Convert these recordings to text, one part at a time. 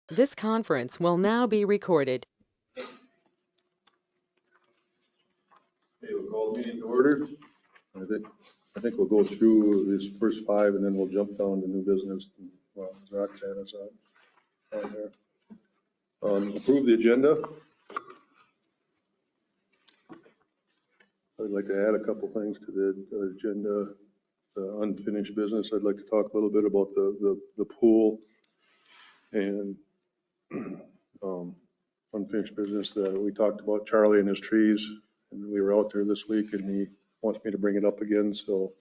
This conference will now be recorded. Okay, we'll call the meeting to order. I think we'll go through these first five and then we'll jump down to new business. Well, Roxanne is on there. Approve the agenda. I'd like to add a couple things to the agenda. Unfinished business. I'd like to talk a little bit about the pool and unfinished business that we talked about Charlie and his trees. And we were out there this week and he wants me to bring it up again, so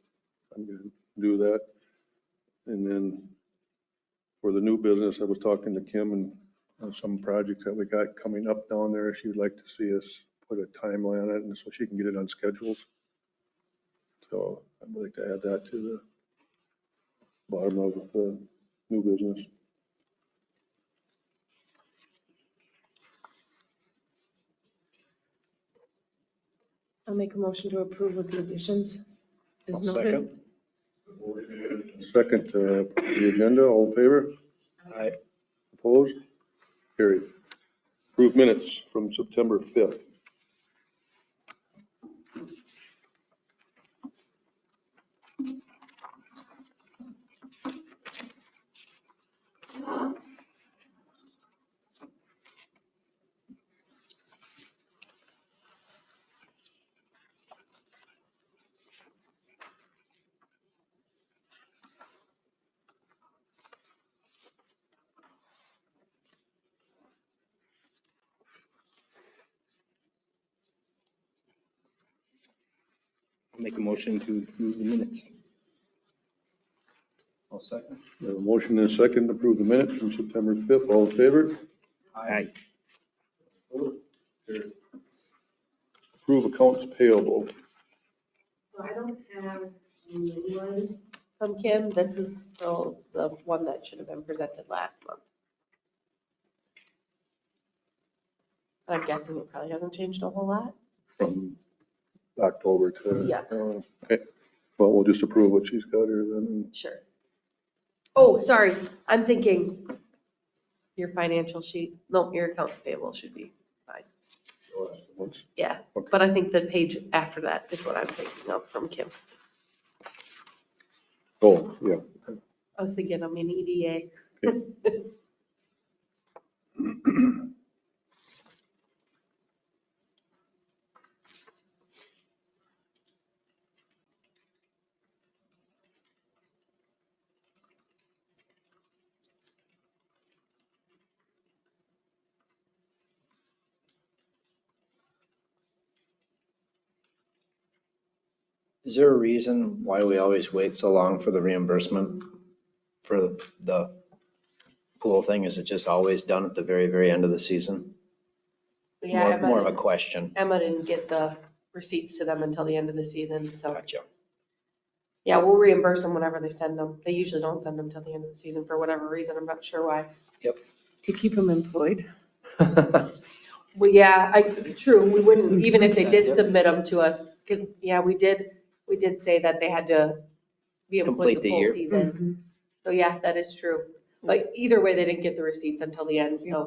I'm gonna do that. And then for the new business, I was talking to Kim and on some projects that we got coming up down there. She would like to see us put a timeline on it and so she can get it on schedules. So I'd like to add that to the bottom of the new business. I'll make a motion to approve with the additions. As noted. Second, the agenda, all in favor? Aye. Opposed? Carried. Approved minutes from September 5th. I'll make a motion to approve the minutes. I'll second. We have a motion and a second to approve the minutes from September 5th. All in favor? Aye. Carried. Approve accounts payable. So I don't have the new one from Kim. This is still the one that should have been presented last month. I'm guessing it probably hasn't changed a whole lot. From October to. Yeah. Okay, well, we'll just approve what she's got here then. Sure. Oh, sorry. I'm thinking your financial sheet, no, your accounts payable should be fine. Yeah, Okay. but I think the page after that is what I'm thinking of from Kim. Oh, yeah. I was thinking, I mean, EDA. Okay. Is there a reason why we always wait so long for the reimbursement for the pool thing? Is it just always done at the very, very end of the season? Yeah, More of a question. Emma didn't get the receipts to them until the end of the season, so. Gotcha. Yeah, we'll reimburse them whenever they send them. They usually don't send them till the end of the season for whatever reason. I'm not sure why. To keep them employed. Well, yeah, true, we wouldn't, even if they did submit them to us, because, yeah, we did say that they had to be employed Complete the the full year. season. So, yeah, that is true. But either way, they didn't get the receipts until the end, so.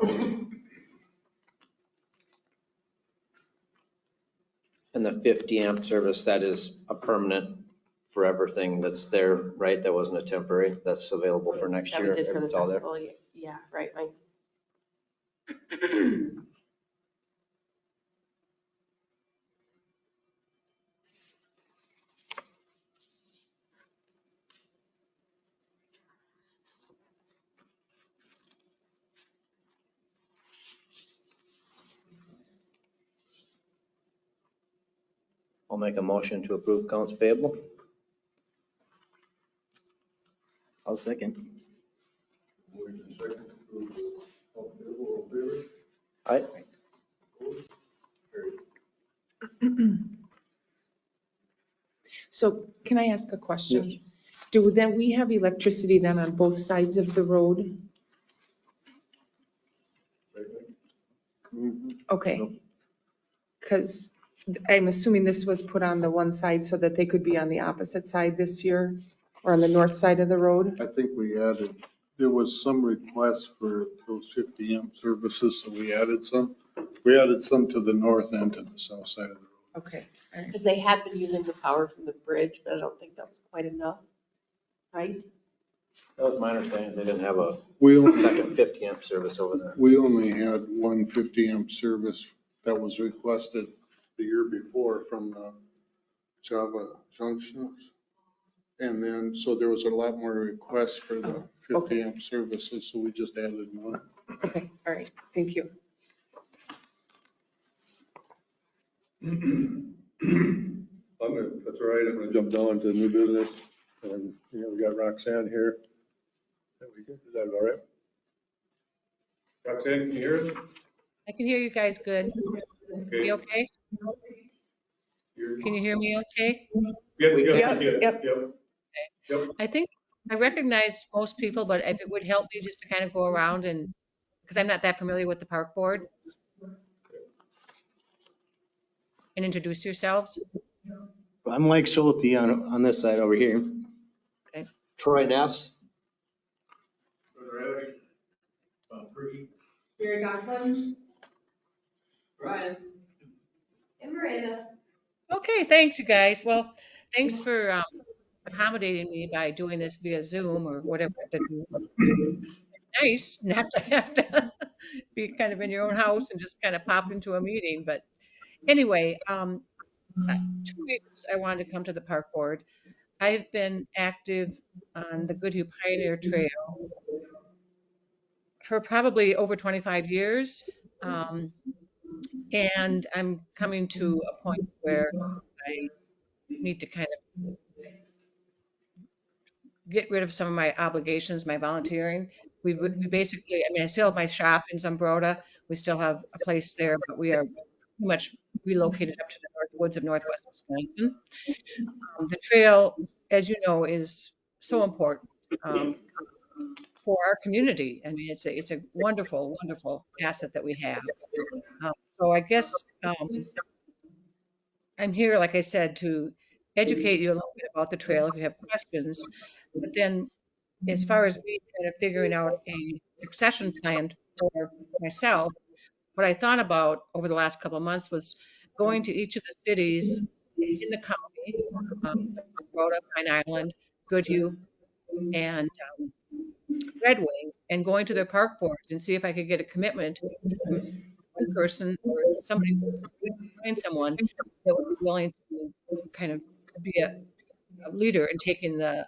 And the 50 amp service, that is a permanent forever thing that's there, right? That wasn't a temporary, that's available for next That we year. did for the It's all there. festival, yeah, right, Mike. I'll make a motion to approve accounts payable. I'll second. Aye. So can I ask a question? Yes. Do then we have electricity then on both sides of the road? Okay. Because I'm assuming this was put on the one side so that they could be on the opposite side this year or on the north side of the road? I think we added there was some requests for those 50 amp services, so we added some. We added some to the north and to the south side of the road. Okay, all right. Because they had been using the power from the bridge, but I don't think that was quite enough, right? That was my understanding. They didn't have a We only, second 50 amp service over there. we only had one 50 amp service that was requested the year before from the Java Junctions. And then, so there was a lot more requests for the 50 amp services, so we just added one. Okay, all right, thank you. If that's all right, I'm gonna jump down to new business. And, we got Roxanne here. Is that all right? Roxanne, can you hear us? I can hear you guys good. You okay? Can you hear me okay? Yep. I think I recognize most people, but if it would help me just to kind of go around and, because I'm not that familiar with the park board. And introduce yourselves. I'm Mike Schulte on this side over here. Okay. Troy Neffs. Gary Goffman. Brian. And Miranda. Okay, thanks you guys. Well, thanks for accommodating me by doing this via Zoom or whatever. It's nice not to have to be kind of in your own house and just kind of pop into a meeting. But anyway, 2 reasons I wanted to come to the park board. I've been active on the Goodhue Pioneer Trail for probably over 25 years. And I'm coming to a point where I need to kind of get rid of some of my obligations, my volunteering. We basically, I mean, I still have my shop in Zumbrota. We still have a place there, but we are pretty much relocated up to the north woods of northwest Wisconsin. The trail, as you know, is so important for our community. I mean, it's a wonderful, wonderful asset that we have. So I guess I'm here, like I said, to educate you a little bit about the trail if you have questions. But then as far as me kind of figuring out a succession plan for myself, what I thought about over the last couple of months was going to each of the cities in the county, Rhoda, Pine Island, Goodhue, and Red Wing, and going to their park boards and see if I could get a commitment from one person or somebody, find someone that would be willing to kind of be a leader in taking the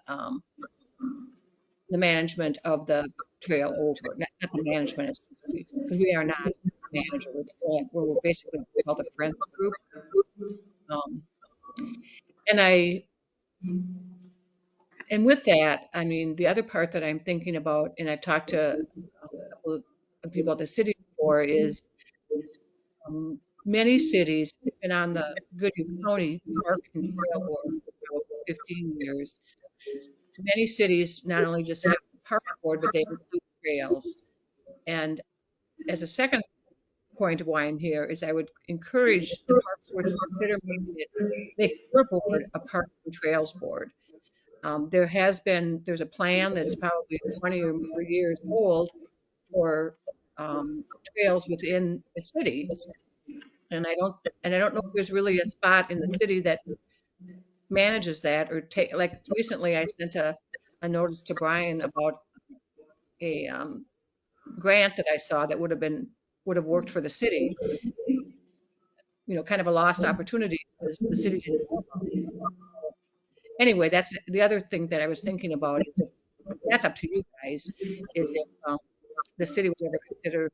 management of the trail over. Not the management, because we are not manager. We're basically called a friends group. And with that, I mean, the other part that I'm thinking about, and I've talked to a couple of people at the city before, is many cities have been on the Goodhue County Park and Trail Board for 15 years. Many cities not only just have a park board, but they include trails. And as a second point of why I'm here is I would encourage the park board to consider making their board a park and trails board. There's a plan that's probably 20 or more years old for trails within the city. And I don't know if there's really a spot in the city that manages that or like recently I sent a notice to Brian about a grant that I saw that would have worked for the city. Kind of a lost opportunity because the city didn't. Anyway, that's the other thing that I was thinking about. That's up to you guys. Is if the city would ever consider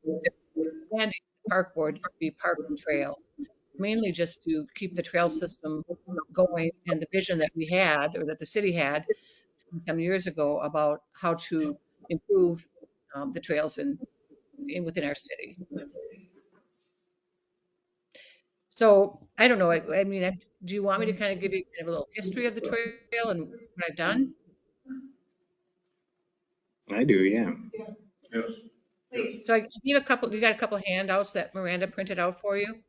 expanding the park board to be park and trails, mainly just to keep the trail system going and the vision that we had or that the city had some years ago about how to improve the trails within our city. So I don't know. I mean, do you want me to kind of give you kind of a little history of the trail and what I've done? I do, yeah. Yes. So I gave you got a couple handouts that Miranda printed out for you.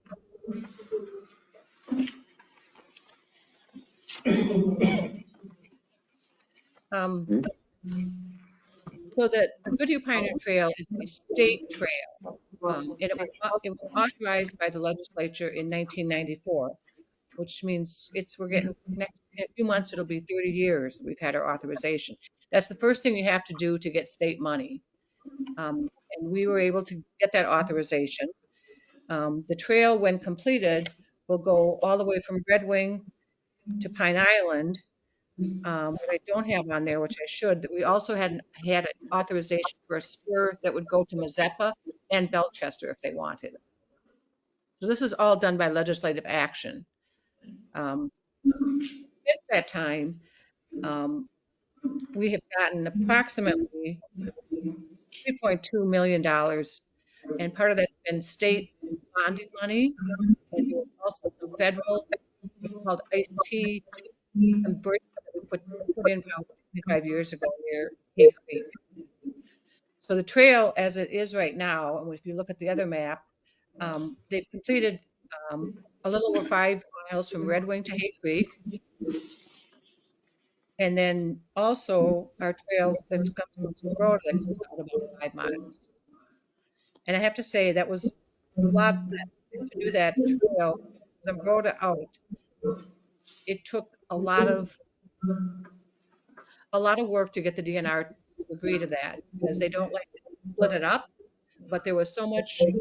So the Goodhue Pioneer Trail is a state trail. And it was authorized by the legislature in 1994, which means we're getting next in a few months, it'll be 30 years we've had our authorization. That's the first thing you have to do to get state money. And we were able to get that authorization. The trail, when completed, will go all the way from Red Wing to Pine Island. What I don't have on there, which I should, that we also had an authorization for a spur that would go to Mazeppa and Belchester if they wanted. So this is all done by legislative action. Since that time, we have gotten approximately $3.2 million, and part of that's been state bonding money, and there was also some federal, called ICE-T, and bridge that we put in about 25 years ago near Hay Creek. So the trail, as it is right now, and if you look at the other map, they've completed a little over 5 miles from Red Wing to Hay Creek. And then also our trail that comes from Zumbrota that goes out about 5 miles. And I have to say that was a lot to do that trail, Zumbrota out. It took a lot of work to get the DNR to agree to that, because they don't like to split it up. But there was so much from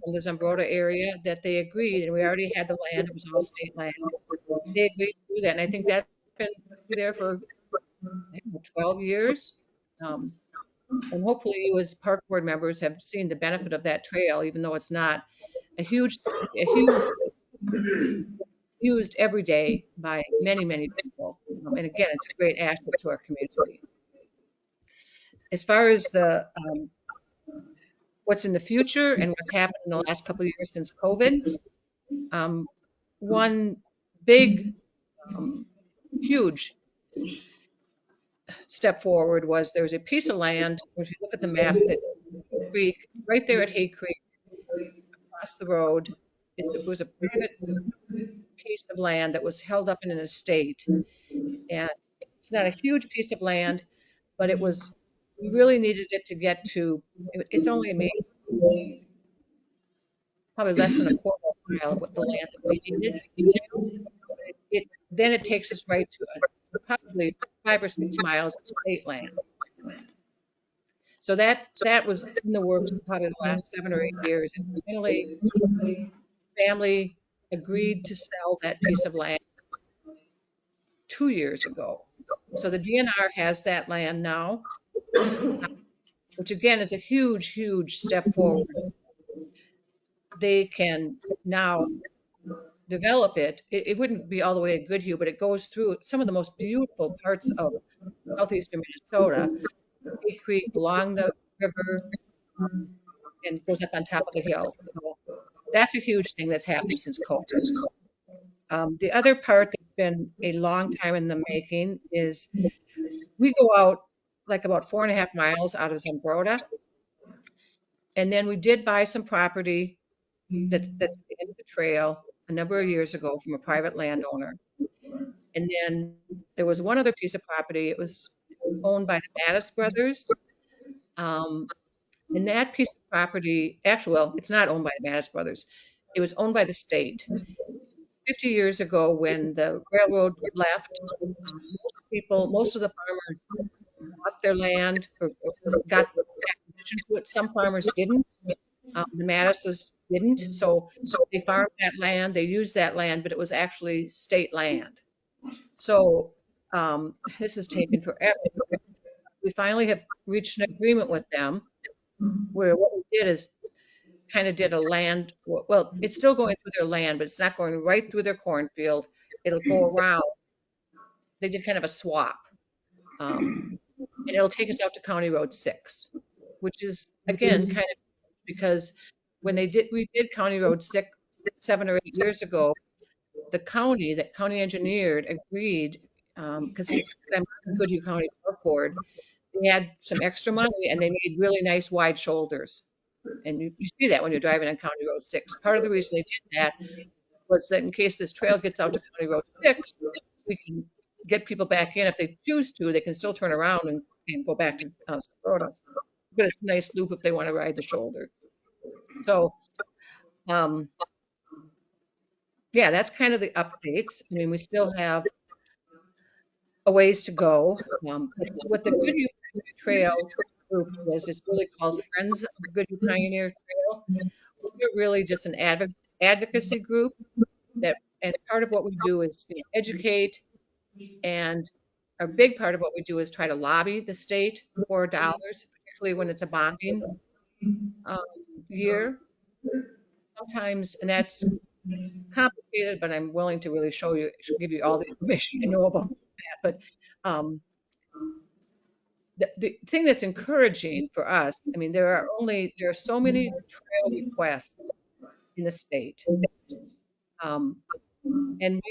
the Zumbrota area that they agreed, and we already had the land. It was all state land. They agreed to do that, and I think that's been there for 12 years. And hopefully you as park board members have seen the benefit of that trail, even though it's not a huge used every day by many, many people. And again, it's a great asset to our community. As far as the what's in the future and what's happened in the last couple of years since COVID, one big, huge step forward was there was a piece of land, if you look at the map, that Creek, right there at Hay Creek, across the road, it was a private piece of land that was held up in an estate. And it's not a huge piece of land, but we really needed it to get to, it's only maybe probably less than a quarter of a mile of what the land that we needed. Then it takes us right to probably 5 or 6 miles of state land. So that was in the works for probably the last 7 or 8 years. And finally, family agreed to sell that piece of land 2 years ago. So the DNR has that land now, which again is a huge, huge step forward. They can now develop it. It wouldn't be all the way to Goodhue, but it goes through some of the most beautiful parts of southeastern Minnesota, Hay Creek, along the river, and goes up on top of the hill. So that's a huge thing that's happened since COVID. The other part that's been a long time in the making is we go out like about 4.5 miles out of Zumbrota, and then we did buy some property that's in the trail a number of years ago from a private landowner. And then there was one other piece of property. It was owned by the Mattis brothers. And that piece of property, actually, well, it's not owned by the Mattis brothers. It was owned by the state. 50 years ago, when the railroad left, most of the farmers bought their land or got acquisition to it. Some farmers didn't. The Mattises didn't. So they farmed that land. They used that land, but it was actually state land. So this has taken forever. We finally have reached an agreement with them where what we did is kind of did a land, well, it's still going through their land, but it's not going right through their cornfield. It'll go around. They did kind of a swap. And it'll take us out to County Road 6, which is, again, kind of because when we did County Road 6, 7 or 8 years ago, the county, that county engineered, agreed, because I'm Goodhue County Park Board, they had some extra money and they made really nice wide shoulders. And you see that when you're driving on County Road 6. Part of the reason they did that was that in case this trail gets out to County Road 6, we can get people back in. If they choose to, they can still turn around and and go back to Sparta. But it's a nice loop if they want to ride the shoulder. So, yeah, that's kind of the updates. I mean, we still have a ways to go. But what the Goodhue Pioneer Trail group is, it's really called Friends of the Goodhue Pioneer Trail. We're really just an advocacy group and part of what we do is educate, and a big part of what we do is try to lobby the state for dollars, particularly when it's a bonding year. Sometimes, and that's complicated, but I'm willing to really give you all the information you know about that. But the thing that's encouraging for us, I mean, there are so many trail requests in the state. And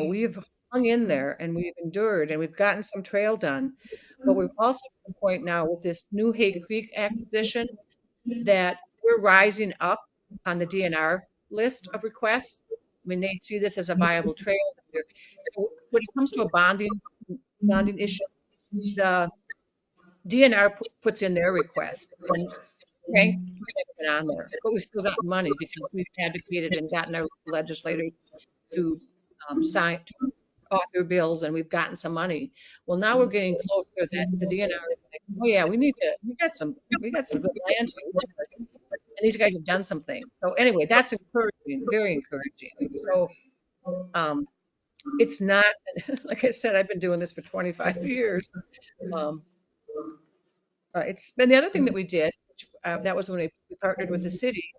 we've hung in there and we've endured and we've gotten some trail done. But we've also to the point now with this new Hay Creek acquisition that we're rising up on the DNR list of requests. I mean, they see this as a viable trail. So when it comes to a bonding issue, the DNR puts in their request. And Frank hasn't been on there, but we've still got money because we've advocated and gotten our legislators to sign, to author bills, and we've gotten some money. Well, now we're getting closer that the DNR is like, oh yeah, we got some good land here. And these guys have done something. So anyway, that's encouraging, very encouraging. So it's not, like I said, I've been doing this for 25 years. It's been the other thing that we did, that was when we partnered with the city.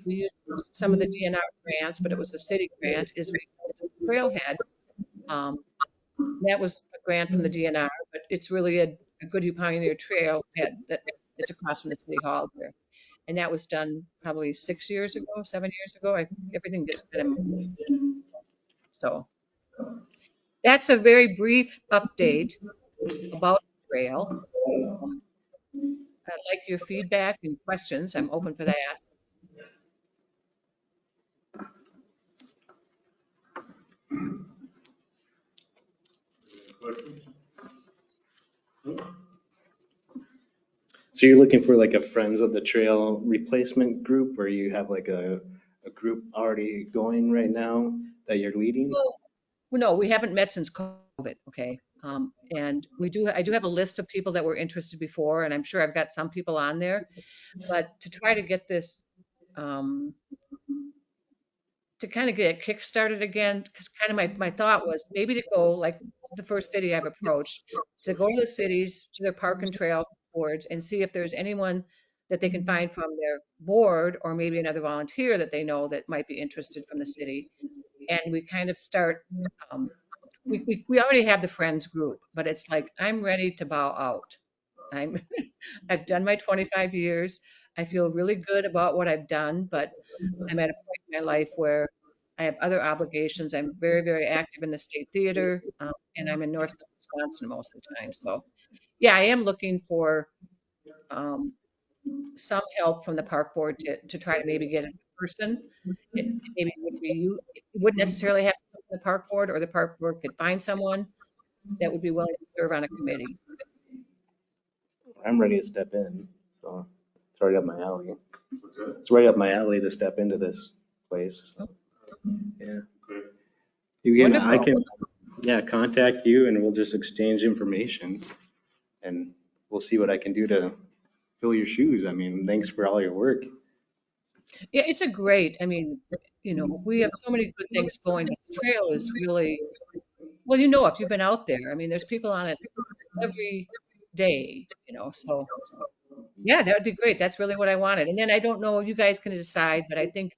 We used some of the DNR grants, but it was a city grant, is we built a trailhead. That was a grant from the DNR, but it's really a Goodhue Pioneer Trail that's across from the city hall there. And that was done probably 7 years ago. Everything gets kind of, so that's a very brief update about the trail. I'd like your feedback and questions. I'm open for that. So you're looking for like a Friends of the Trail replacement group where you have like a group already going right now that you're leading? Well, no, we haven't met since COVID, okay? And I do have a list of people that were interested before, and I'm sure I've got some people on there. But to try to get this, to kind of get it kickstarted again, because kind of my thought was maybe to go, like the first city I've approached, to go to the cities, to their park and trail boards, and see if there's anyone that they can find from their board or maybe another volunteer that they know that might be interested from the city. And we kind of start, we already have the friends group, but it's like, I'm ready to bow out. I've done my 25 years. I feel really good about what I've done, but I'm at a point in my life where I have other obligations. I'm very, very active in the state theater, and I'm in Northwest Wisconsin most of the time. So yeah, I am looking for some help from the park board to try to maybe get a person. Maybe it would be you. It wouldn't necessarily have to come from the park board, or the park board could find someone that would be willing to serve on a committee. I'm ready to step in, so it's right up my alley. It's right up my alley to step into this place. So, yeah. I can, contact you and we'll just exchange information and we'll see what I can do to fill your shoes. I mean, thanks for all your work. Yeah, it's a great, I mean, we have so many good things going. The trail is really, well, if you've been out there, I mean, there's people on it every day, so yeah, that would be great. That's really what I wanted. And then I don't know, you guys can decide, but I think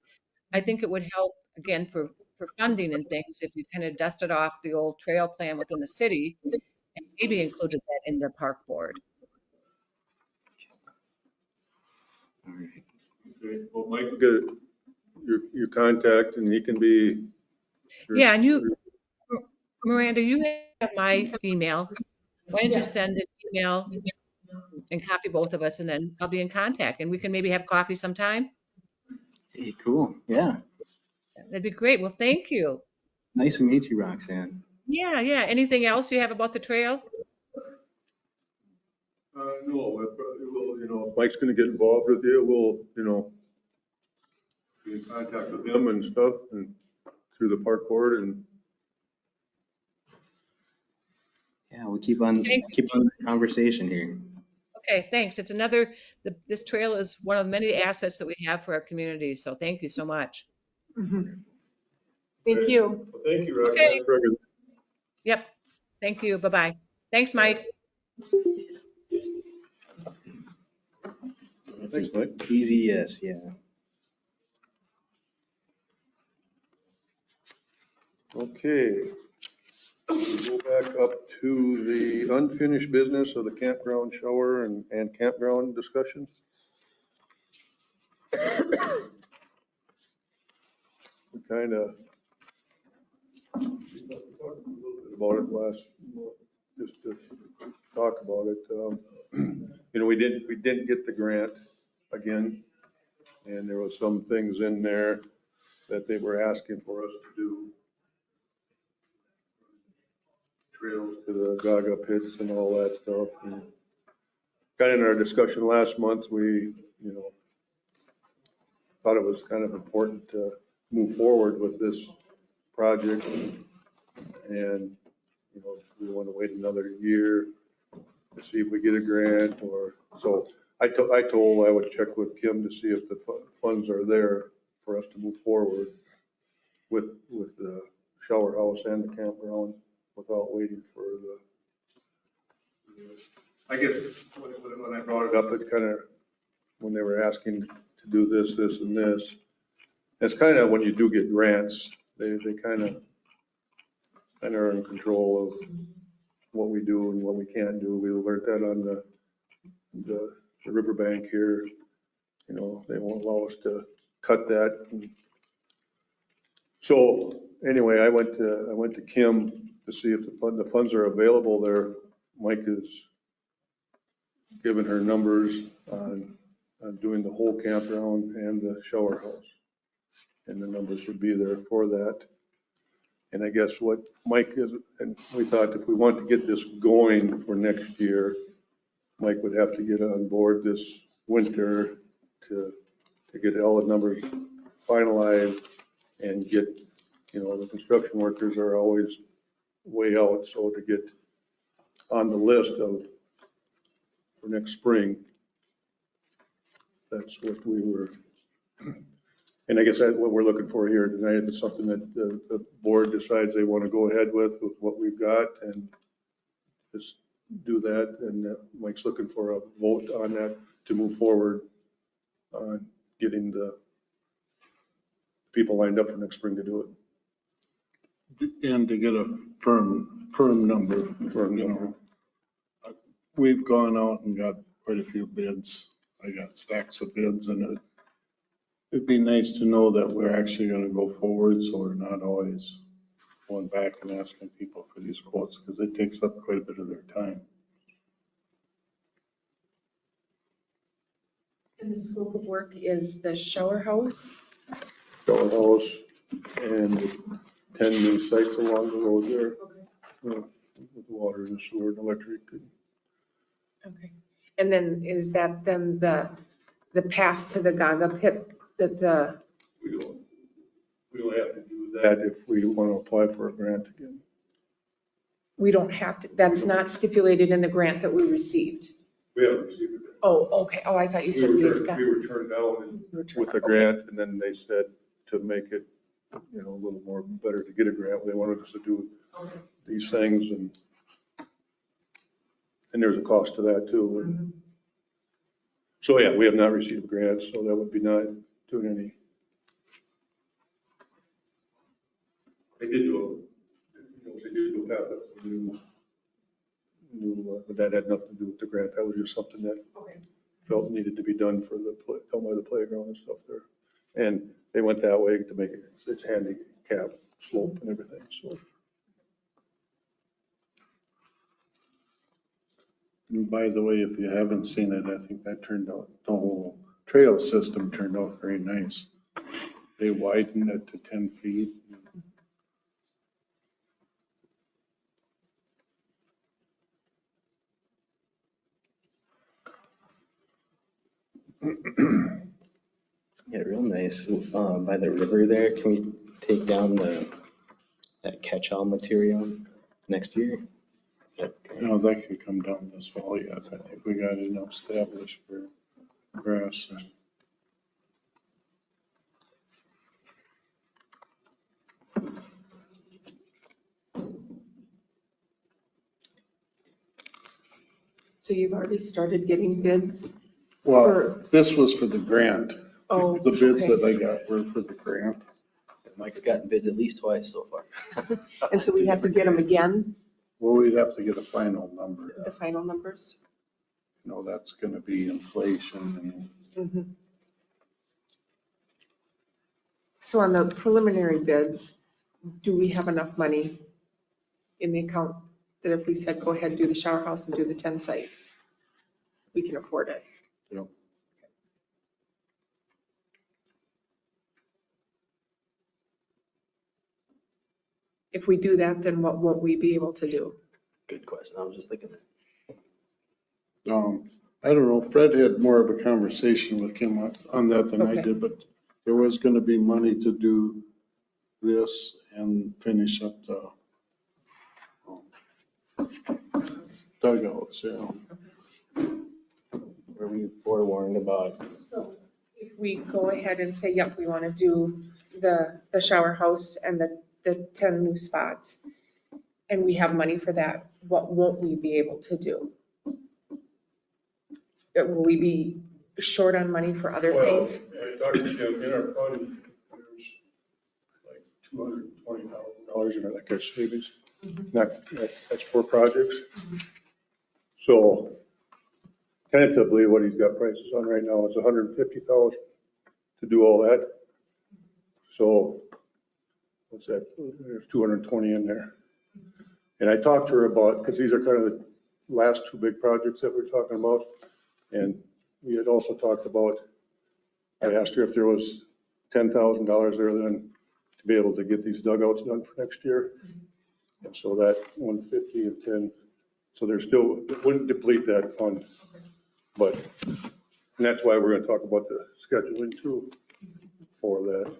it would help again for funding and things if you kind of dusted off the old trail plan within the city and maybe included that in the park board. All right. Okay, well, Mike will get your contact and he can be. Yeah, and you, Miranda, you have my email. Why don't you send an email and copy both of us, and then I'll be in contact, and we can maybe have coffee sometime. Hey, cool. Yeah. That'd be great. Well, thank you. Nice to meet you, Roxanne. Yeah. Anything else you have about the trail? No, if Mike's gonna get involved with you, we'll, be in contact with him and stuff and through the park board and Yeah, we'll keep on the conversation here. Okay, thanks. It's another, this trail is one of many assets that we have for our community, so thank you so much. Mhm. Thank you. Well, thank you, Roger. Okay. Very good. Yep, thank you, bye-bye. Thanks, Mike. Thanks, Mike. Easy, yes, yeah. Okay. We'll go back up to the unfinished business of the campground shower and campground discussion. We kind of talked a little bit about it last, just to talk about it. We didn't get the grant again, and there was some things in there that they were asking for us to do. Trails to the Gaga pits and all that stuff. And kind of in our discussion last month, we, thought it was kind of important to move forward with this project. And, we want to wait another year to see if we get a grant or, so I told I would check with Kim to see if the funds are there for us to move forward with the shower house and the campground without waiting for I guess when I brought it up, it kind of, when they were asking to do this, this and this, it's kind of when you do get grants, they kind of are in control of what we do and what we can't do. We learned that on the riverbank here. They won't allow us to cut that. So anyway, I went to Kim to see if the funds are available there. Mike has given her numbers on doing the whole campground and the shower house. And the numbers would be there for that. And I guess what Mike is, and we thought if we want to get this going for next year, Mike would have to get on board this winter to get all the numbers finalized and get, the construction workers are always way out. So to get on the list for next spring, that's what we were. And I guess that's what we're looking for here tonight is something that the board decides they want to go ahead with what we've got and just do that. And Mike's looking for a vote on that to move forward on getting the people lined up for next spring to do it. And to get a firm number. We've gone out and got quite a few bids. I got stacks of bids and it'd be nice to know that we're actually going to go forward. So we're not always going back and asking people for these quotes because it takes up quite a bit of their time. And the scope of work is the shower house? Shower house and 10 new sites along the road there. With water and sewer and electric. Okay. And then is that then the path to the Gaga pit that We don't have to do that if we want to apply for a grant again. we don't have to, that's not stipulated in the grant that we received? We haven't received it. Oh, okay. Oh, I thought you said We we were had got. turned down with a grant, and then they said to make it, a little more better to get a grant, they wanted us to do these things, and there's a cost to that too. So yeah, we have not received a grant, so that would be not doing any. They did do but that had nothing to do with the grant. That was just something that felt needed to be done for down by the playground and stuff there. And they went that way to make it's handicap slope and everything, so. And by the way, if you haven't seen it, I think that turned out, the whole trail system turned out very nice. They widened it to 10 feet. Yeah, real nice. By the river there, can we take down that catch-all material next year? Is that That can come down this fall yet. I think we got enough established for grass. So you've already started getting bids? Well, this was for the grant. Oh, The bids okay. that I got were for the grant. Mike's gotten bids at least twice so far. And so we have to get them again, Well, we'd have to get a final number. the final numbers? That's going to be inflation Mhm. So on the preliminary bids, do we have enough money in the account that if we said, go ahead, do the shower house and do the 10 sites, we can afford it? and, If we do that, then what will we be able to do? Good question. I was just thinking. I don't know, Fred had more of a conversation with Kim on that than I Okay. did, but there was going to be money to do this and finish up the dugouts, Were we forewarned about? So if we go ahead and say, yep, we want to do the shower house and the 10 new spots, and we have money for that, what won't we be able to do? Will we be short on money for other Well, things? I talked to Jim, in our fund, there's like $220,000 in our like our savings. That's for projects. So tentatively, what he's got prices on right now is $150,000 to do all that. So what's that? There's 220 in there. And I talked to her about, because these are kind of the last two big projects that we're talking about. And we had also talked about, I asked her if there was $10,000 there then to be able to get these dugouts done for next year. And so that 150 and 10, so there's still, it wouldn't deplete that fund. But, and that's why we're going to talk about the scheduling too for that.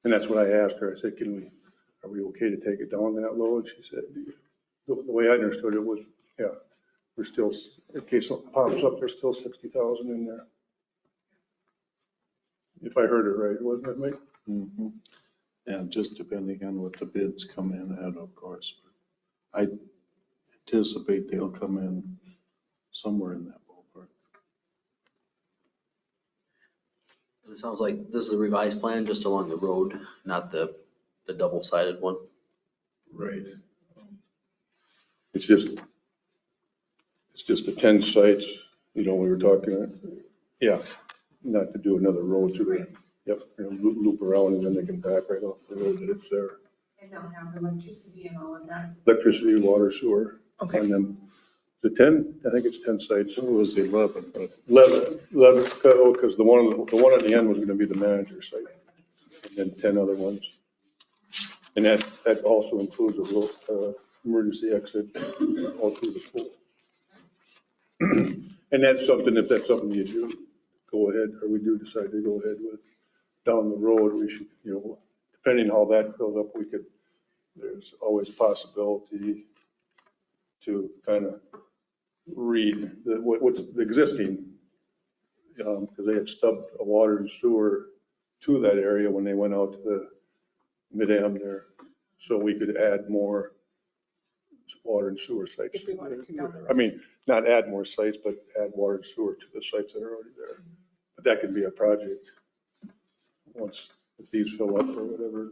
And that's what I asked her. I said, are we okay to take it down that low? And she said, the way I understood it was, yeah, we're still, in case something pops up, there's still 60,000 in there. If I heard it right, wasn't it, Mike? Mm-hmm. And just depending on what the bids come in at, of course. I anticipate they'll come in somewhere in that ballpark. It sounds like this is a revised plan just along the road, not the double-sided one. Right. It's just the 10 sites, we were talking, yeah, not to do another road through it. Yep, loop around and then they can back right off the road that it's there. And they'll have electricity and all of that. Electricity, water, sewer. Okay. And then the 10, I think it's 10 sites. So it was 11, but 11, because the one at the end was going to be the manager site. And then 10 other ones. And that also includes a little emergency exit all through the pool. And that's something, if that's something you do, go ahead, or we do decide to go ahead with down the road, we should, depending how that fills up, there's always possibility to kind of read what's the existing, because they had stubbed a water and sewer to that area when they went out to the mid-am there. So we could add more water and sewer sites. If we wanted to down the road. I mean, not add more sites, but add water and sewer to the sites that are already there. But that could be a project once, if these fill up or whatever.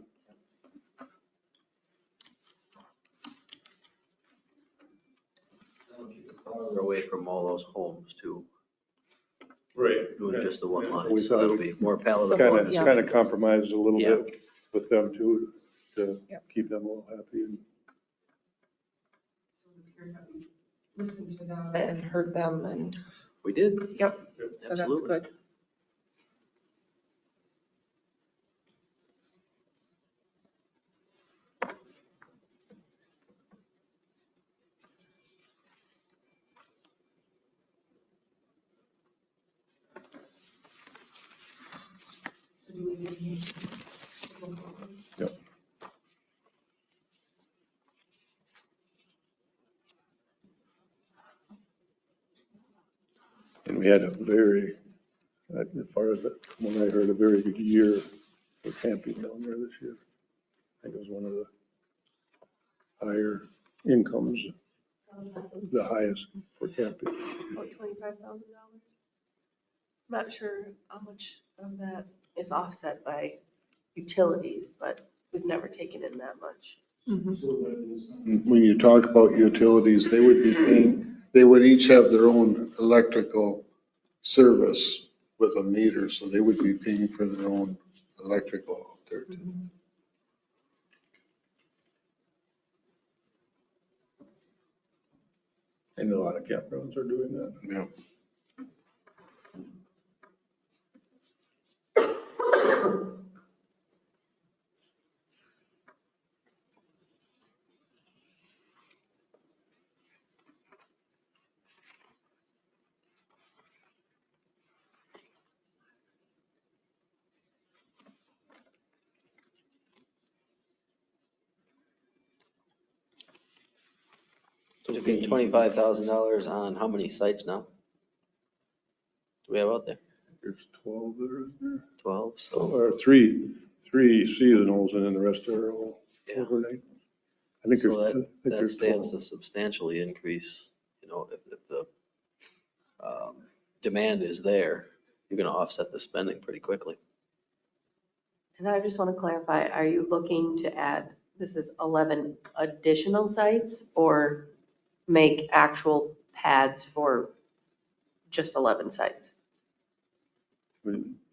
Farther away from all those homes too, Right. doing just the one We line, so thought that'll it be more palatable. It's kind of compromised a little Yeah. bit with them too, to Yep. keep them all happy. And So it appears that we listened to them and heard them and, We did. yep, so that's Absolutely. good. Yep. And we had a very, as far as when I heard, a very good year for camping down there this year. I think it was one of the higher incomes, the highest for camping. About $25,000. Not sure how much of that is offset by utilities, but we've never taken in that much. When you talk about utilities, they would be paying, they would each have their own electrical service with a meter, so they would be paying for their own electrical out there too. And a lot of campgrounds are doing that. Yeah. So we're paying $25,000 on how many sites now? Do we have out there? There's 12 there, isn't there? 12, so, Or three seasonals and then the rest are all yeah. overnight. I think So there's, I think that there's stands 12. to substantially increase, if the demand is there, you're gonna offset the spending pretty quickly. And I just want to clarify, are you looking to add, this is 11 additional sites or make actual pads for just 11 sites?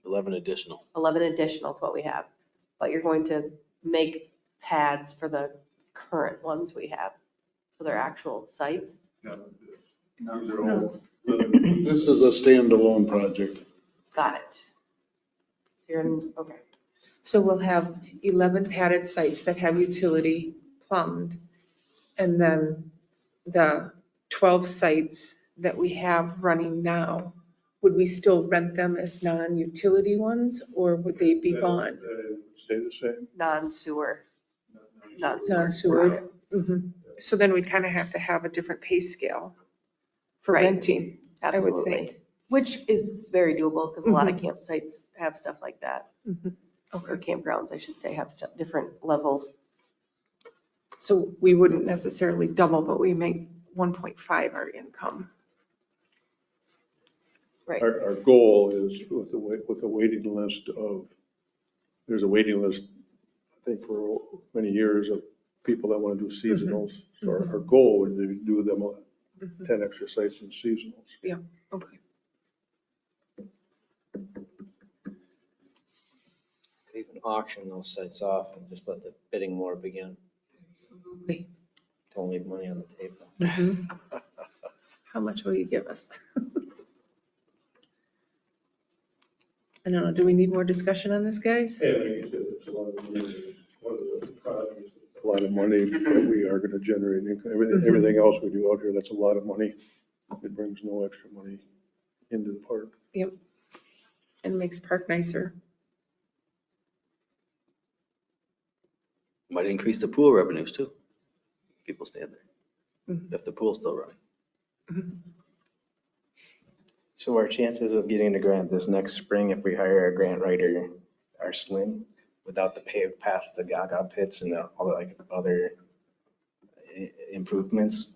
11 additional. 11 additional is what we have, but you're going to make pads for the current ones we have. So they're actual sites? This is a standalone project. Got it. So you're, okay. So we'll have 11 padded sites that have utility plumbed. And then the 12 sites that we have running now, would we still rent them as non-utility ones or would they be gone? Stay the same. Non-sewer. Non-sewer. Mhm. So then we'd kind of have to have a different pay scale for Right. renting, I would Absolutely. think. Which is very doable because a lot of campsites have stuff like that. Okay. Or campgrounds, I should say, have stuff, different levels. So we wouldn't necessarily double, but we make 1.5 our income. Right. Our goal is with a waiting list of, there's a waiting list, I think, for many years of people that want to do seasonals. So our goal would be to do them 10 extra sites in seasonals. Okay. Even auction those sites off and just let the bidding war begin. Absolutely. Don't leave money on the table. How much will you give us? I don't know, do we need more discussion on this, guys? Yeah, like you said, it's a lot of money. One of the projects, a lot of money that we are going to generate income. Everything else we do out here, that's a lot of money. It brings no extra money into the park. Yep. And makes park nicer. Might increase the pool revenues too. People staying there, if the pool's still running. So our chances of getting a grant this next spring, if we hire a grant writer, are slim without the pave past the Gaga pits and all the like other improvements.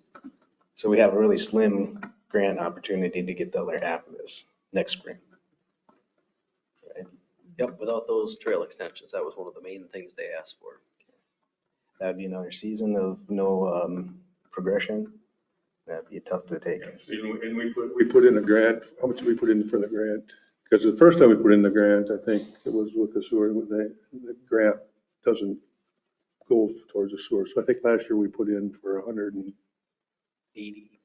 So we have a really slim grant opportunity to get the other half of this next spring. Right? Yep, without those trail extensions, that was one of the main things they asked for. That'd be another season of no progression. That'd be tough to take. And we put in a grant. How much did we put in for the grant? Because the first time we put in the grant, I think it was with the sewer, the grant doesn't go towards the sewer. So I think last year we put in for 80,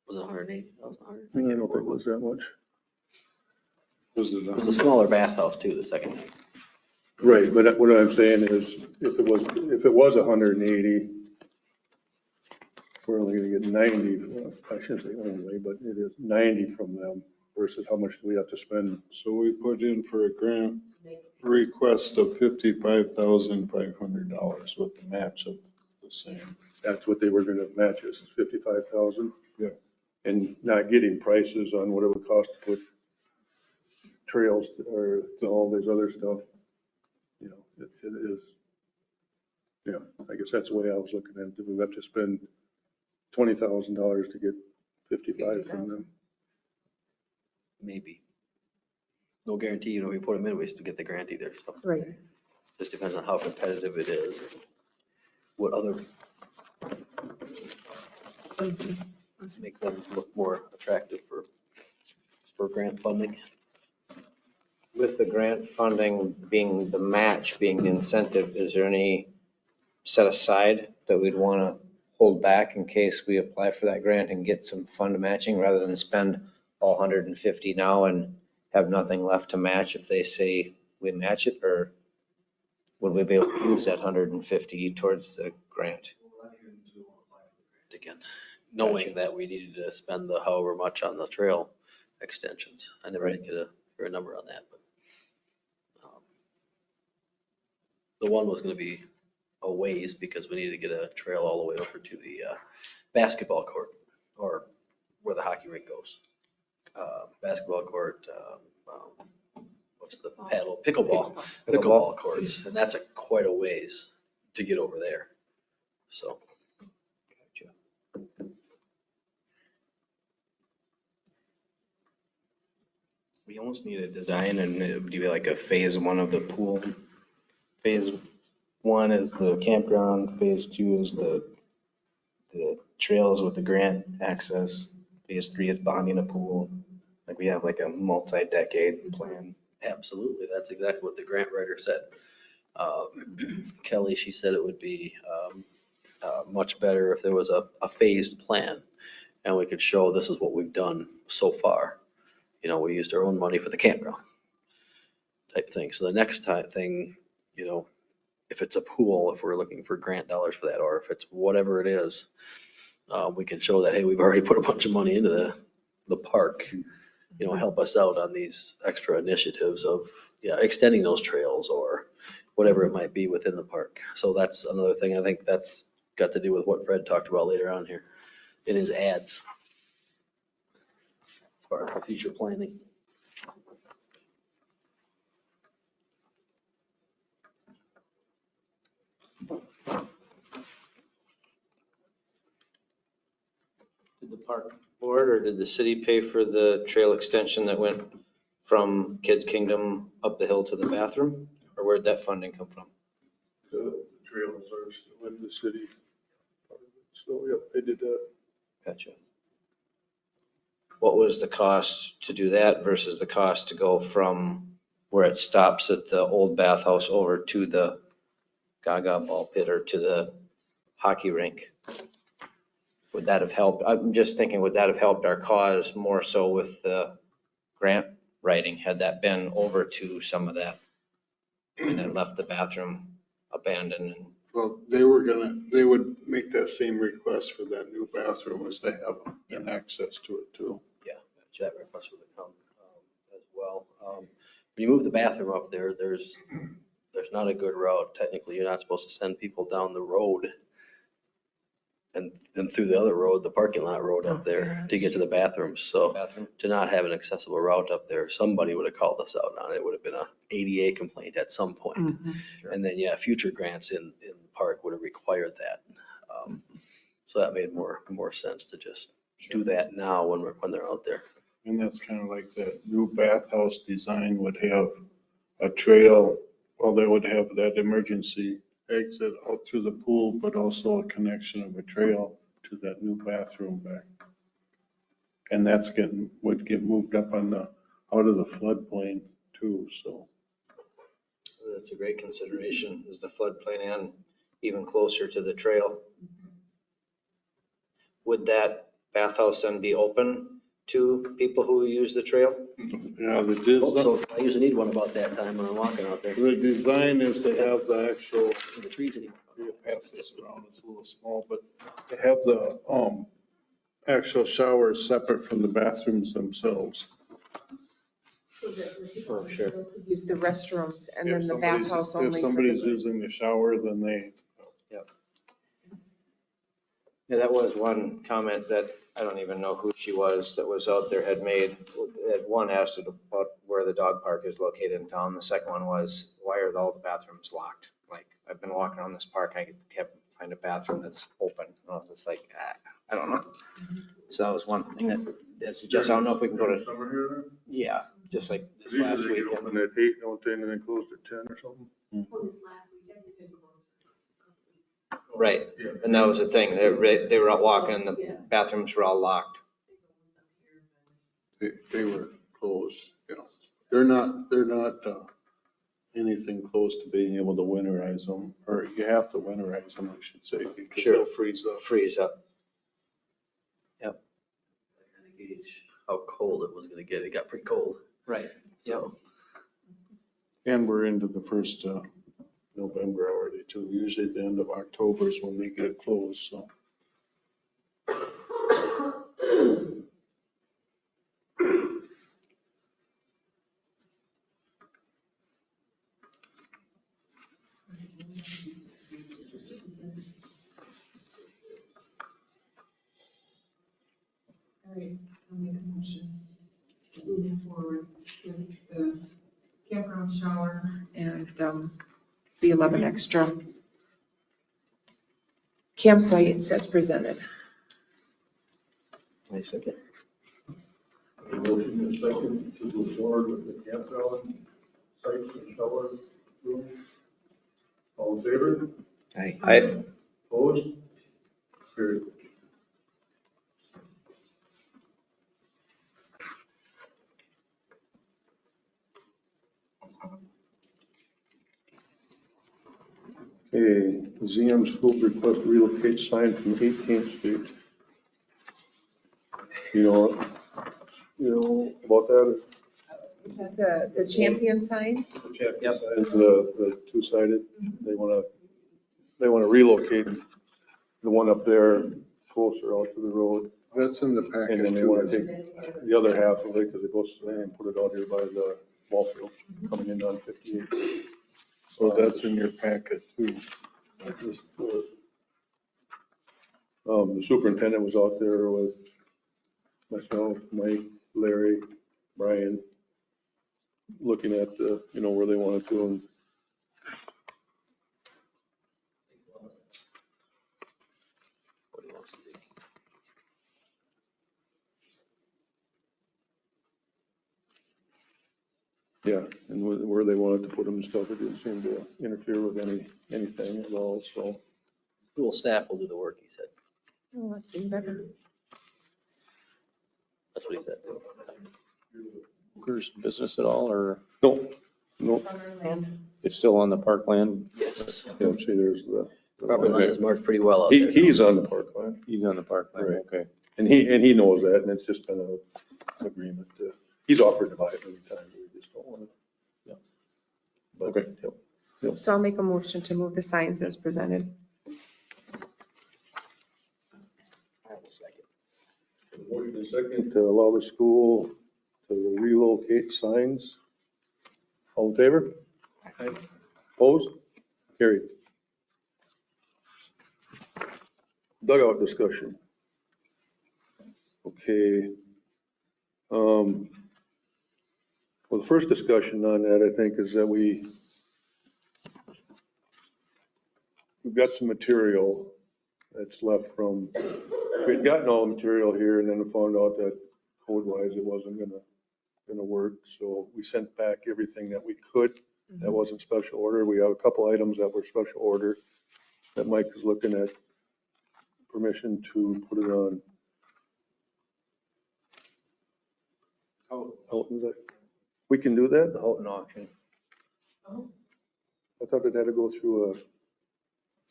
was it 180,000? I don't know if it was that much. It was a smaller bathhouse too, the second time. Right, but what I'm saying is, if it was 180, we're only gonna get 90, well, I shouldn't say only, but it is 90 from them versus how much do we have to spend? So we put in for a grant request of $55,500 with the match of the same. That's what they were gonna match us, is 55,000. Yeah. And not getting prices on what it would cost to put trails or all this other stuff. You know, it is, yeah, I guess that's the way I was looking at it. We have to spend $20,000 to get 55 from them. Maybe. No guarantee, we put them in, we still get the grant either, so. Right. Just depends on how competitive it is. What other make them look more attractive for grant funding. With the grant funding being the match, being the incentive, is there any set aside that we'd want to hold back in case we apply for that grant and get some fund matching rather than spend all 150 now and have nothing left to match if they say we match it? Or would we be able to use that 150 towards the grant? Again, knowing that we needed to spend the however much on the trail extensions. I never did get a number on that, but the one was gonna be a ways because we needed to get a trail all the way over to the basketball court or where the hockey rink goes. Basketball court, what's the paddle, pickleball courts. And that's quite a ways to get over there. So. We almost need a design, and it would be like a phase 1 of the pool. Phase 1 is the campground, phase 2 is the trails with the grant access, phase 3 is bonding a pool. Like we have like a multi-decade plan. Absolutely, that's exactly what the grant writer said. Kelly, she said it would be much better if there was a phased plan and we could show this is what we've done so far. You know, we used our own money for the campground type thing. So the next thing, you know, if it's a pool, if we're looking for grant dollars for that, or if it's whatever it is, we can show that, hey, we've already put a bunch of money into the park, you know, help us out on these extra initiatives of, yeah, extending those trails or whatever it might be within the park. So that's another thing. I think that's got to do with what Fred talked about later on here in his ads as far as the future planning. Did the park board or did the city pay for the trail extension that went from Kids Kingdom up the hill to the bathroom? Or where'd that funding come from? The trails are still in the city. So, yep, they did that. Gotcha. What was the cost to do that versus the cost to go from where it stops at the old bathhouse over to the Gaga ball pit or to the hockey rink? Would that have helped? I'm just thinking, would that have helped our cause more so with the grant writing? Had that been over to some of that and then left the bathroom abandoned? Well, they would make that same request for that new bathroom as they have an access to it too. Yeah, that request would have come as well. When you move the bathroom up there, there's not a good route. Technically, you're not supposed to send people down the road and then through the other road, the parking lot road up there to get to the bathrooms. So to not have an accessible route up there, somebody would have called us out on it. It would have been a ADA complaint at some point. And then, yeah, future grants in the park would have required that. So that made more sense to just do that now when they're out there. And that's kind of like that new bathhouse design would have a trail, well, they would have that emergency exit out through the pool, but also a connection of a trail to that new bathroom back. And that's would get moved up on out of the floodplain too, so. That's a great consideration. Is the floodplain and even closer to the trail? Would that bathhouse then be open to people who use the trail? Yeah, So I usually need one about that time when I'm walking out there. the design is to have the actual, The trees anymore. pass this around, it's a little small, but to have the actual showers separate from the bathrooms themselves. Oh, sure. Use the restrooms and then If the somebody's- bathhouse If only. for somebody's the- using the shower, then they, Yeah, that was one comment that I don't even know who she was that was out there had made. That one asked about where the dog park is located in town. The second one was, why are all the bathrooms locked? Like, I've been walking around this park, I kept find a bathroom that's open. And I was just like, I don't know. So that was one thing that's just, I don't know if we can go to, Summer here then? yeah, just like this Usually last they get weekend. open at 8, don't they, and then close at 10 or something? Right. Yeah. And that was the thing. They were out walking and the bathrooms were all locked. they were closed, you know. They're not anything close to being able to winterize them, or you have to winterize them, I should say, because Sure. they'll freeze up. Freeze up. Gauge how cold it was gonna get. It got pretty cold. Right. So, And we're into the first November already too. Usually the end of October is when they get closed, so. All right, I'll make a motion. Moving forward with the campground shower and the 11 extra campsites as presented. I second. Motion and second to move forward with the campground sites and shower rooms. All in favor? I, Opposed? Carried. Okay, ZM School request relocate sign from 18th Street. You know about that? Is that the champion signs? Yep. The two-sided, they want to relocate the one up there closer out to the road. That's in the And packet then they want to too. take the other half of it because it goes, and put it out here by the ball field, coming in on 58. So that's in your packet too. The superintendent was out there with myself, Mike, Larry, Brian, looking at the, where they wanted to. And What do you want to see? yeah, and where they wanted to put them and stuff, it didn't seem to interfere with anything at all, so. School staff will do the work, he said. Oh, that's even better. That's what he said. Booker's business at all, or No, Land. it's still on the parkland? Yes. yeah, see, there's the. Property line is marked pretty well out He, there. he's on the parkland, He's on the parkland, Right. okay. and he knows that, and it's just been an agreement. He's offered to buy it many times, we just don't want to. Yeah. But, Okay. yep. So I'll make a motion to move the signs as presented. I will second. Motion is second to allow the school to relocate signs. All in favor? Opposed? Carried. Dugout discussion. Okay. Well, the first discussion on that, I think, is that we've got some material that's left from, we'd gotten all the material here and then we found out that code-wise it wasn't gonna work. So we sent back everything that we could. That wasn't special order. We have a couple items that were special order that Mike is looking at permission to put it on. How is that? We can do that? the Houghton auction. I thought it had to go through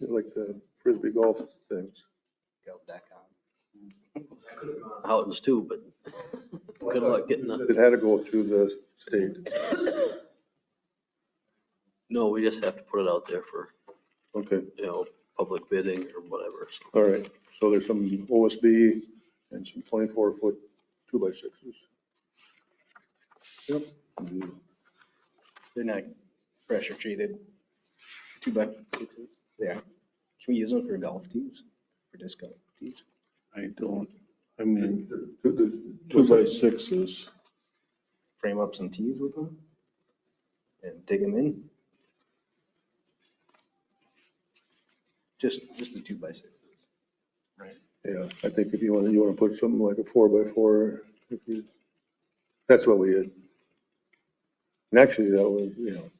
like the Frisbee golf things. Go back on. Houghton's too, but good luck getting the, It had to go through the state. no, we just have to put it out there for, Okay, public bidding or whatever. So all right. So there's some OSB and some 24-foot 2x6s. Yep. They're not pressure treated 2x6s. They are. Can we use them for golf tees? For disc golf tees? I don't, I mean, the 2x6s. Frame up some tees with them and dig them in? Just the 2x6s. Right. Yeah, I think if you want to put something like a 4x4, if you, that's what we did. And actually, that was, you know,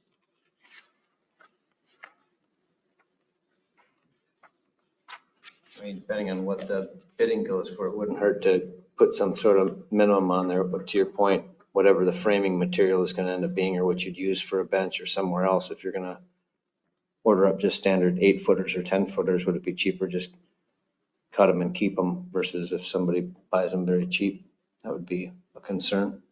I mean, depending on what the bidding goes for, it wouldn't hurt to put some sort of minimum on there, but to your point, whatever the framing material is gonna end up being or what you'd use for a bench or somewhere else, if you're gonna order up just standard 8-footers or 10-footers, would it be cheaper just cut them and keep them versus if somebody buys them very cheap? That would be a concern.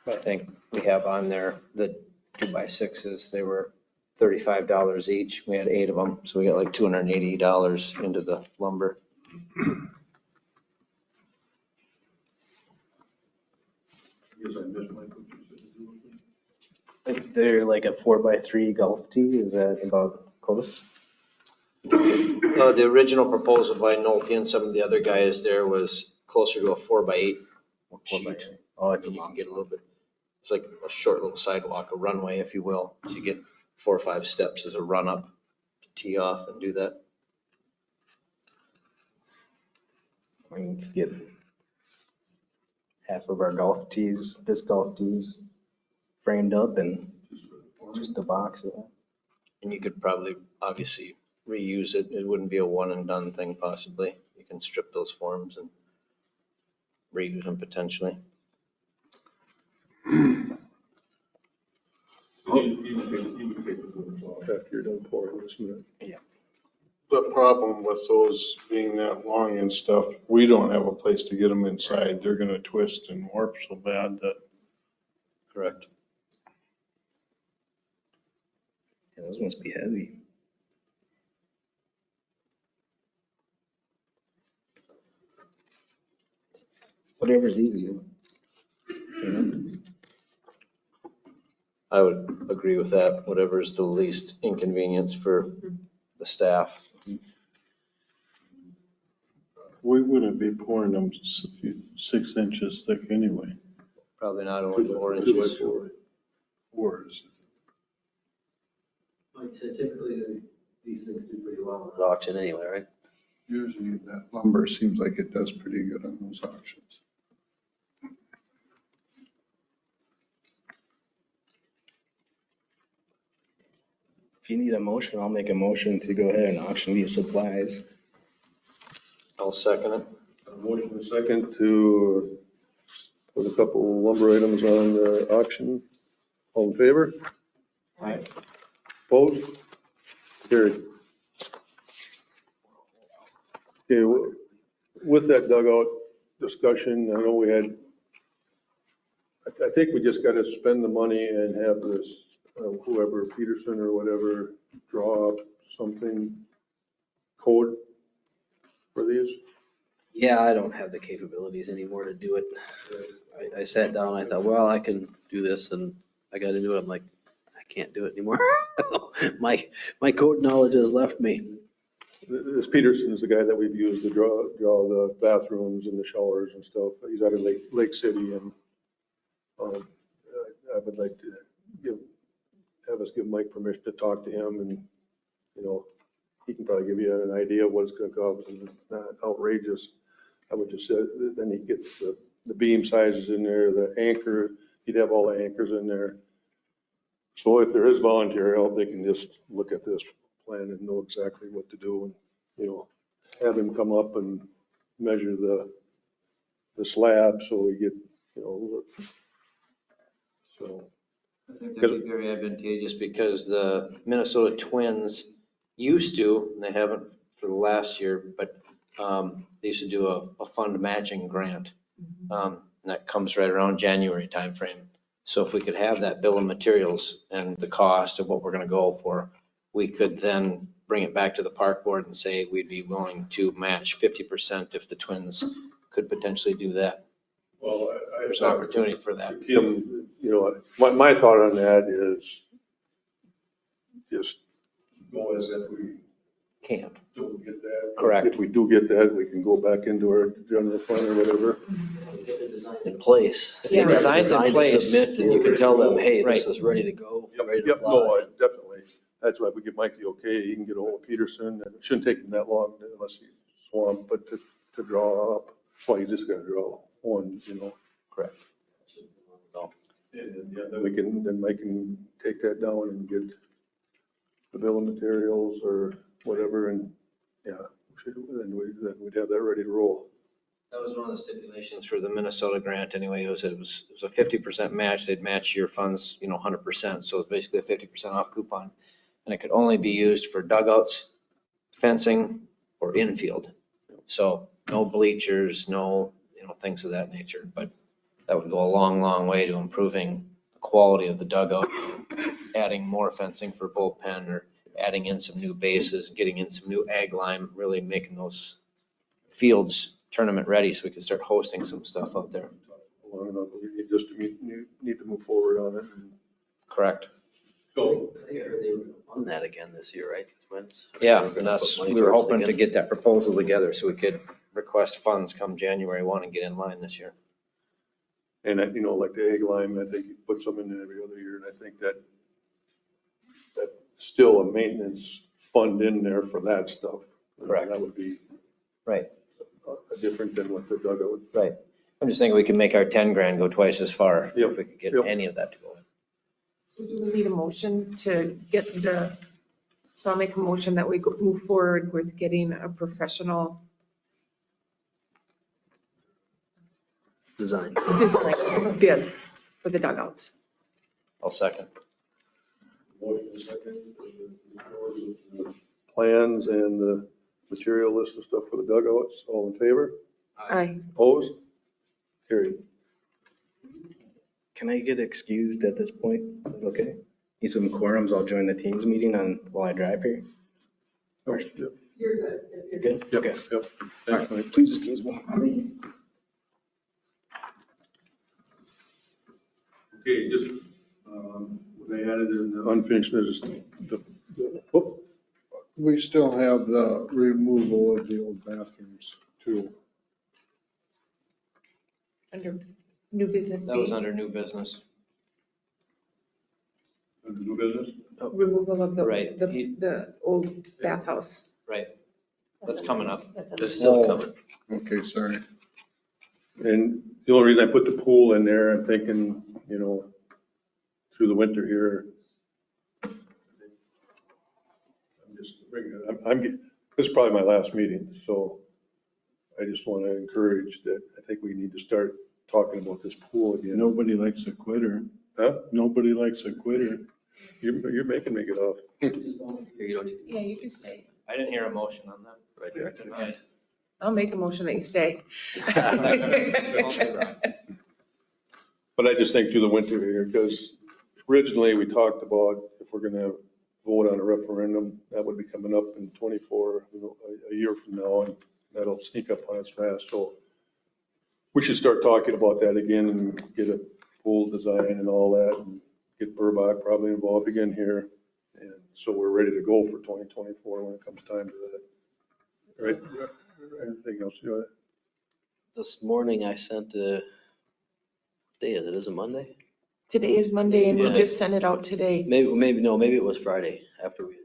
I think we have on there the 2x6s, they were $35 each. We had 8 of them, so we got like $280 into the lumber. They're like a 4x3 golf tee. Is that about close? The original proposal by Nolte and some of the other guys there was closer to a 4x8 sheet. Oh, it's a You can long. get a little bit, it's like a short little sidewalk, a runway, if you will. So you get 4 or 5 steps as a run up to tee off and do that. I mean, we could get half of our golf tees, disc golf tees, framed up and just a box of that. And you could probably, obviously, reuse it. It wouldn't be a one and done thing possibly. You can strip those forms and reuse them potentially. after you're done pouring, isn't it? The problem with those being that long and stuff, we don't have a place to get them inside. They're gonna twist and warp so bad that Correct. Yeah, those must be heavy. Whatever's easier. You know? I would agree with that. Whatever is the least inconvenience for the staff. we wouldn't be pouring them 6 inches thick anyway. Probably not only 4 2 by inches. 4. Fours. Like I said, typically, these things do pretty well at auction anyway, right? Usually that lumber seems like it does pretty good on those auctions. If you need a motion, I'll make a motion to go ahead and auction these supplies. I'll second it. A motion and a second to put a couple lumber items on the auction. All in favor? Aye. Opposed? Carried. Okay, with that dugout discussion, I know we had, I think we just got to spend the money and have this, whoever, Peterson or whatever, draw up something, code for these. Yeah, I don't have the capabilities anymore to do it. I sat down, I thought, well, I can do this, and I got into it, I'm like, I can't do it anymore. My code knowledge has left me. This Peterson is the guy that we've used to draw the bathrooms and the showers and stuff. He's out of Lake City, and I would like to have us give Mike permission to talk to him, and, you know, he can probably give you an idea of what it's gonna cost, and it's not outrageous. I would just say, then he gets the beam sizes in there, the anchor, he'd have all the anchors in there. So if there is volunteer help, they can just look at this plan and know exactly what to do, and, you know, have him come up and measure the slab so we get, you know, so. I think that'd be very advantageous because the Minnesota Twins used to, and they haven't for the last year, but they used to do a fund matching grant. And that comes right around January timeframe. So if we could have that bill of materials and the cost of what we're gonna go for, we could then bring it back to the park board and say we'd be willing to match 50% if the Twins could potentially do that. Well, there's an opportunity for that. Kim, you know, my thought on that is just go as if we Can't. don't get that. Correct. If we do get that, we can go back into our general fund or whatever. Get the design in place. Yeah. Get the Design's in design to place. Submit, and you can tell them, hey, Right. this is ready to go, ready to Yep, fly. no, definitely. That's why we give Mike the okay. He can get a hold of Peterson, and it shouldn't take him that long unless he's swamped, but to draw up, well, you just gotta draw one, you know. Correct. And then Mike can take that down and get the bill of materials or whatever, and, yeah, then we'd have that ready to roll. That was one of the stipulations for the Minnesota grant anyway. It was a 50% match. They'd match your funds, 100%. So it's basically a 50% off coupon. And it could only be used for dugouts, fencing, or infield. So no bleachers, no, things of that nature. But that would go a long, long way to improving the quality of the dugout, adding more fencing for bullpen or adding in some new bases, getting in some new ag lime, really making those fields tournament ready so we can start hosting some stuff out there. Long enough, we need just to need to move forward on it. Correct. So, They were on that again this year, right? Twins? Yeah, They were and gonna that's, put money we were towards it hoping to again. get that proposal together so we could request funds come January 1 and get in line this year. and like the egg lime, I think you put some in every other year, and I think that's still a maintenance fund in there for that stuff. Correct. That would be Right. different than what the dugout. Right. I'm just thinking we can make our 10 grand go twice as far Yep, if we could get yep. any of that to go. So do we need a motion to get so I'll make a motion that we move forward with getting a professional Design. design bid for the dugouts. I'll second. Motion second. Plans and the material list of stuff for the dugouts, all in favor? Aye. Opposed? Carried. Can I get excused at this point? Is that okay? Need some quorums, I'll join the teams meeting while I drive here. Oh, yep, You're good. You're good? yep, Okay. yep. Thanks, Mike. Please excuse me. Okay, just, they added in the unfinished business, whoop, We still have the removal of the old bathrooms too. Under new business That was B, under new business. under new business? removal of Right. the old bathhouse. Right. That's coming up. That's It's still Oh. coming. Okay, sorry. And the only reason I put the pool in there, I'm thinking, through the winter here. I'm just bringing it, this is probably my last meeting, so I just want to encourage that I think we need to start talking about this pool again. Nobody likes a quitter. Huh? Nobody likes a quitter. You're making me get off. Here, you don't need Yeah, you can stay. I didn't hear a motion on that. the right direction. I'll make a motion that you stay. But I just think through the winter here, because originally we talked about if we're gonna vote on a referendum, that would be coming up in 24, a year from now, and that'll sneak up on us fast. So we should start talking about that again and get a pool design and all that, and get Burbach probably involved again here. And so we're ready to go for 2024 when it comes time to that. Right? Anything else? This morning I sent what day is it? Is it Monday? Today is Monday and you Yeah. just sent it out today. Maybe it was Friday after we.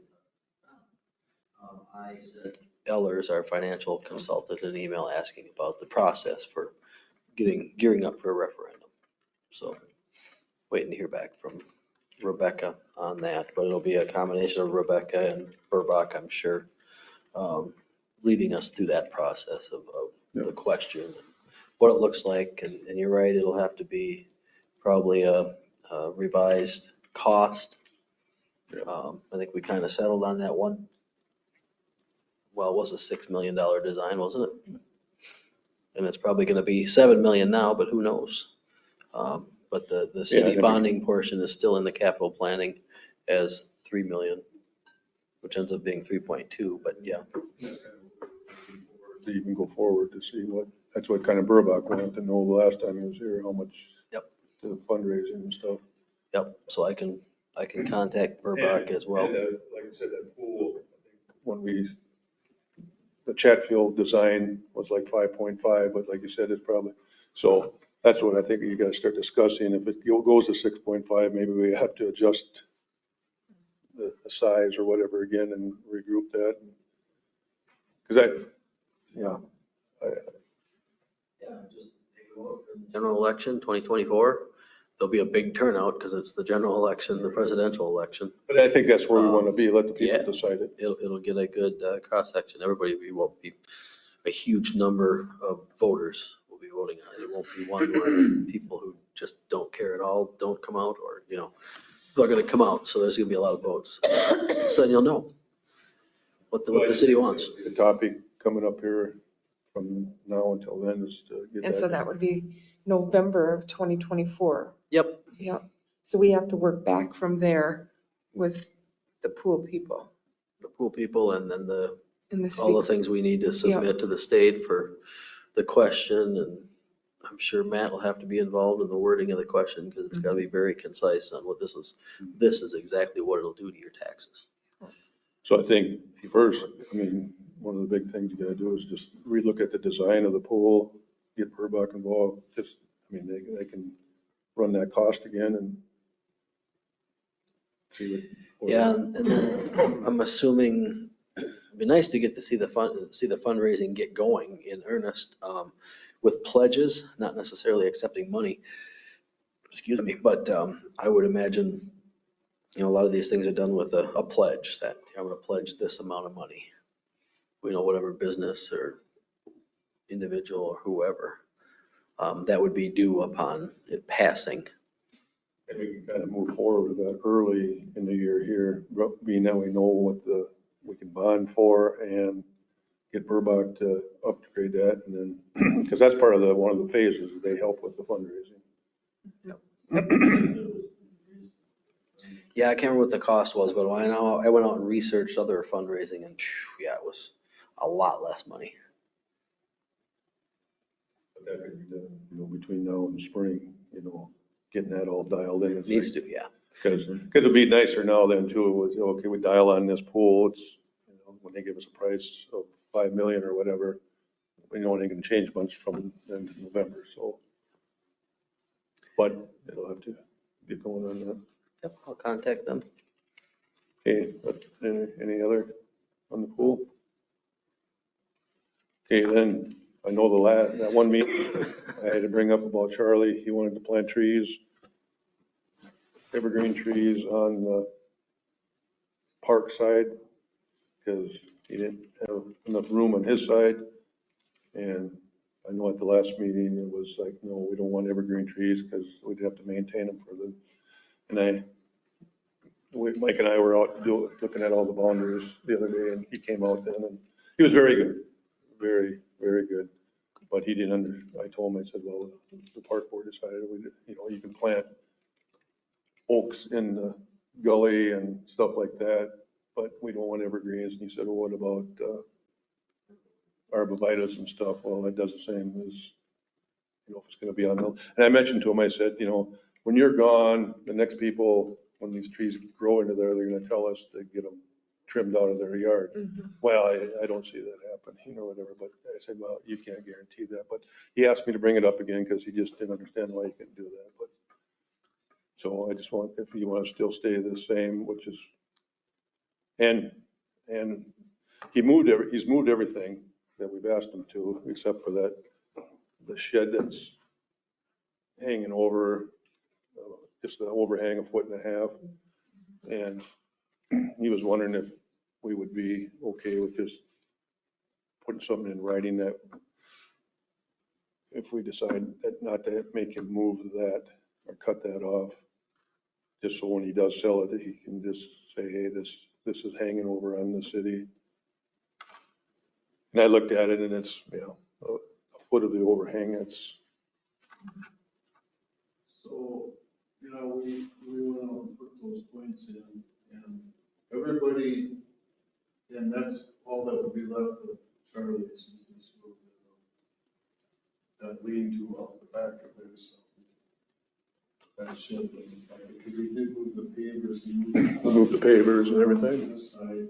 I sent Ellers, our financial consultant, an email asking about the process for gearing up for a referendum. So waiting to hear back from Rebecca on that, but it'll be a combination of Rebecca and Burbach, I'm sure, leading us through that process of the question, and what it looks like. And you're right, it'll have to be probably a revised cost. I think we kind of settled on that one. Well, it was a $6 million design, wasn't it? And it's probably going to be 7 million now, but who knows? But the city bonding portion is still in the capital planning as 3 million, which ends up being 3.2, but yeah. To even go forward to see what that's what kind of Burbach wanted to know the last time he was here, how much. Yep. The fundraising and stuff. Yep, so I can contact Burbach as well. And, like I said, that pool, when the Chatfield design was like 5.5, but like you said, it's probably, so that's what I think you gotta start discussing. If it goes to 6.5, maybe we have to adjust the size or whatever again and regroup that. Cause General election, 2024, there'll be a big turnout because it's the general election, the presidential election. but I think that's where we wanna be, let the Yeah. people decide it. It'll get a good cross-section. Everybody won't be, a huge number of voters will be voting on it. It won't be one where people who just don't care at all don't come out, or, people are gonna come out, so there's gonna be a lot of votes. So then you'll know what the city wants. The topic coming up here from now until then is to get that. And so that would be November of 2024. Yep, Yep. So we have to work back from there with the pool people the pool people, and then in the all the city. things we need to submit to the state for the question, and I'm sure Matt will have to be involved in the wording of the question, because it's gotta be very concise on what this is exactly what it'll do to your taxes. So I think first, one of the big things you gotta do is just relook at the design of the pool, get Burbach involved, they can run that cost again and see what. Yeah, and then I'm assuming, it'd be nice to get to see the fundraising get going in earnest, with pledges, not necessarily accepting money. Excuse me, but, I would imagine, a lot of these things are done with a pledge that I'm gonna pledge this amount of money. Whatever business or individual or whoever, that would be due upon it passing. And we can kind of move forward with that early in the year here, being that we know what we can bond for and get Burbach to upgrade that, and then, because that's part of one of the phases, they help with the fundraising. Yeah, I can't remember what the cost was, but I went out and researched other fundraising, and yeah, it was a lot less money. But that could be done, between now and spring, getting that all dialed in. It needs to, yeah. Because it'd be nicer now than too, it was, okay, we dial on this pool, it's, when they give us a price of 5 million or whatever, we know it ain't gonna change much from then to November, so. But it'll have to get going on that. Yep, I'll contact them. Okay, but any other on the pool? Okay, then, I know that one meeting I had to bring up about Charlie, he wanted to plant trees, evergreen trees on the park side, because he didn't have enough room on his side. And I know at the last meeting, it was like, no, we don't want evergreen trees, because we'd have to maintain them and Mike and I were out looking at all the boundaries the other day, and he came out then, and he was very good, very, very good. But he didn't I told him, I said, well, the park board decided, you can plant oaks in the gully and stuff like that, but we don't want evergreens. And he said, well, what about arborvitae and stuff? Well, that does the same as, if it's gonna be on the, and I mentioned to him, I said, when you're gone, the next people, when these trees grow into there, they're gonna tell us to get them trimmed out of their yard. Well, I don't see that happening or whatever, but I said, well, you can't guarantee that. But he asked me to bring it up again because he just didn't understand why you couldn't do that. But so I just want, if you want to still stay the same, which is, and he's moved everything that we've asked him to, except for the shed that's hanging over, just the overhang 1.5 feet. And he was wondering if we would be okay with just putting something in writing that if we decide that not to make him move that or cut that off, just so when he does sell it, he can just say, hey, this is hanging over on the city. And I looked at it, and it's, a foot of the overhang. That's. So, we went out and put those points in, and everybody, and that's all that would be left of Charlie's. that lean-to off the back of his. That should, because he did move the pavers. He Move the pavers and everything. This side.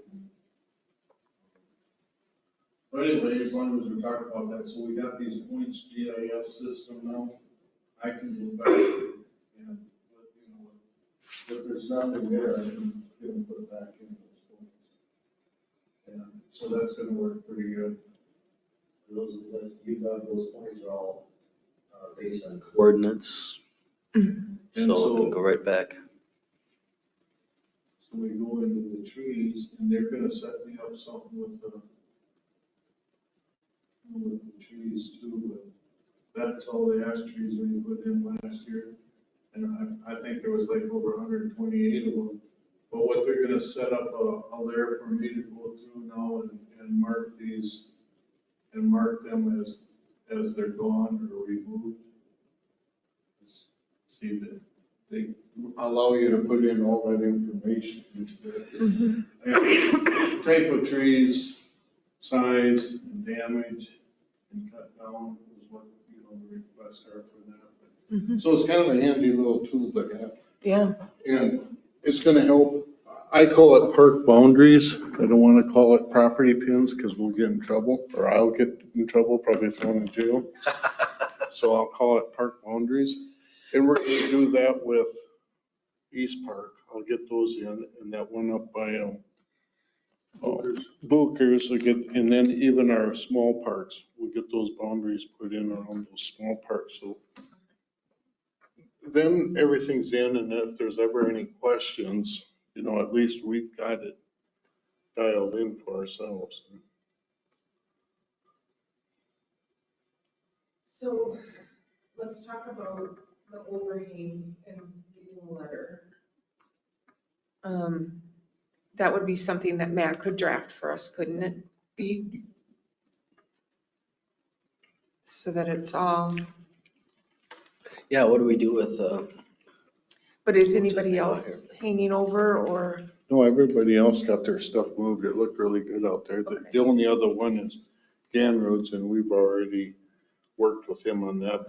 But anyway, as long as we talk about that, so we got these points GIS system now. I can go back and, if there's nothing there, I can get them put back in those points. And so that's gonna work pretty good. Those points are all based on coordinates, And so it can so, go right back. so we go into the trees and they're gonna set me up something with the trees too, but that's all the ash trees we put in last year. And I think there was like over 128 of them. But what they're gonna set up a layer for me to go through now and mark these, and mark them as they're gone or removed. See that they allow you to put in all that information into there. And type of trees, size, and damage, and cut down is what, the requests are for that. So it's kind of a handy little tool to have. Yeah. And it's gonna help, I call it park boundaries. I don't wanna call it property pins because we'll get in trouble, or I'll get in trouble, probably thrown in jail. So I'll call it park boundaries. And we're gonna do that with East Park. I'll get those in, and that one up by, Bookers, we get, and then even our small parks, we'll get those boundaries put in around those small parks, so. Then everything's in, and if there's ever any questions, at least we've got it dialed in for ourselves. So let's talk about the overhang and getting a letter. That would be something that Matt could draft for us, couldn't it be? So that it's all, Yeah, what do we do with, but is anybody else hanging over or? No, everybody else got their stuff moved. It looked really good out there. The only other one is Ganroods, and we've already worked with him on that.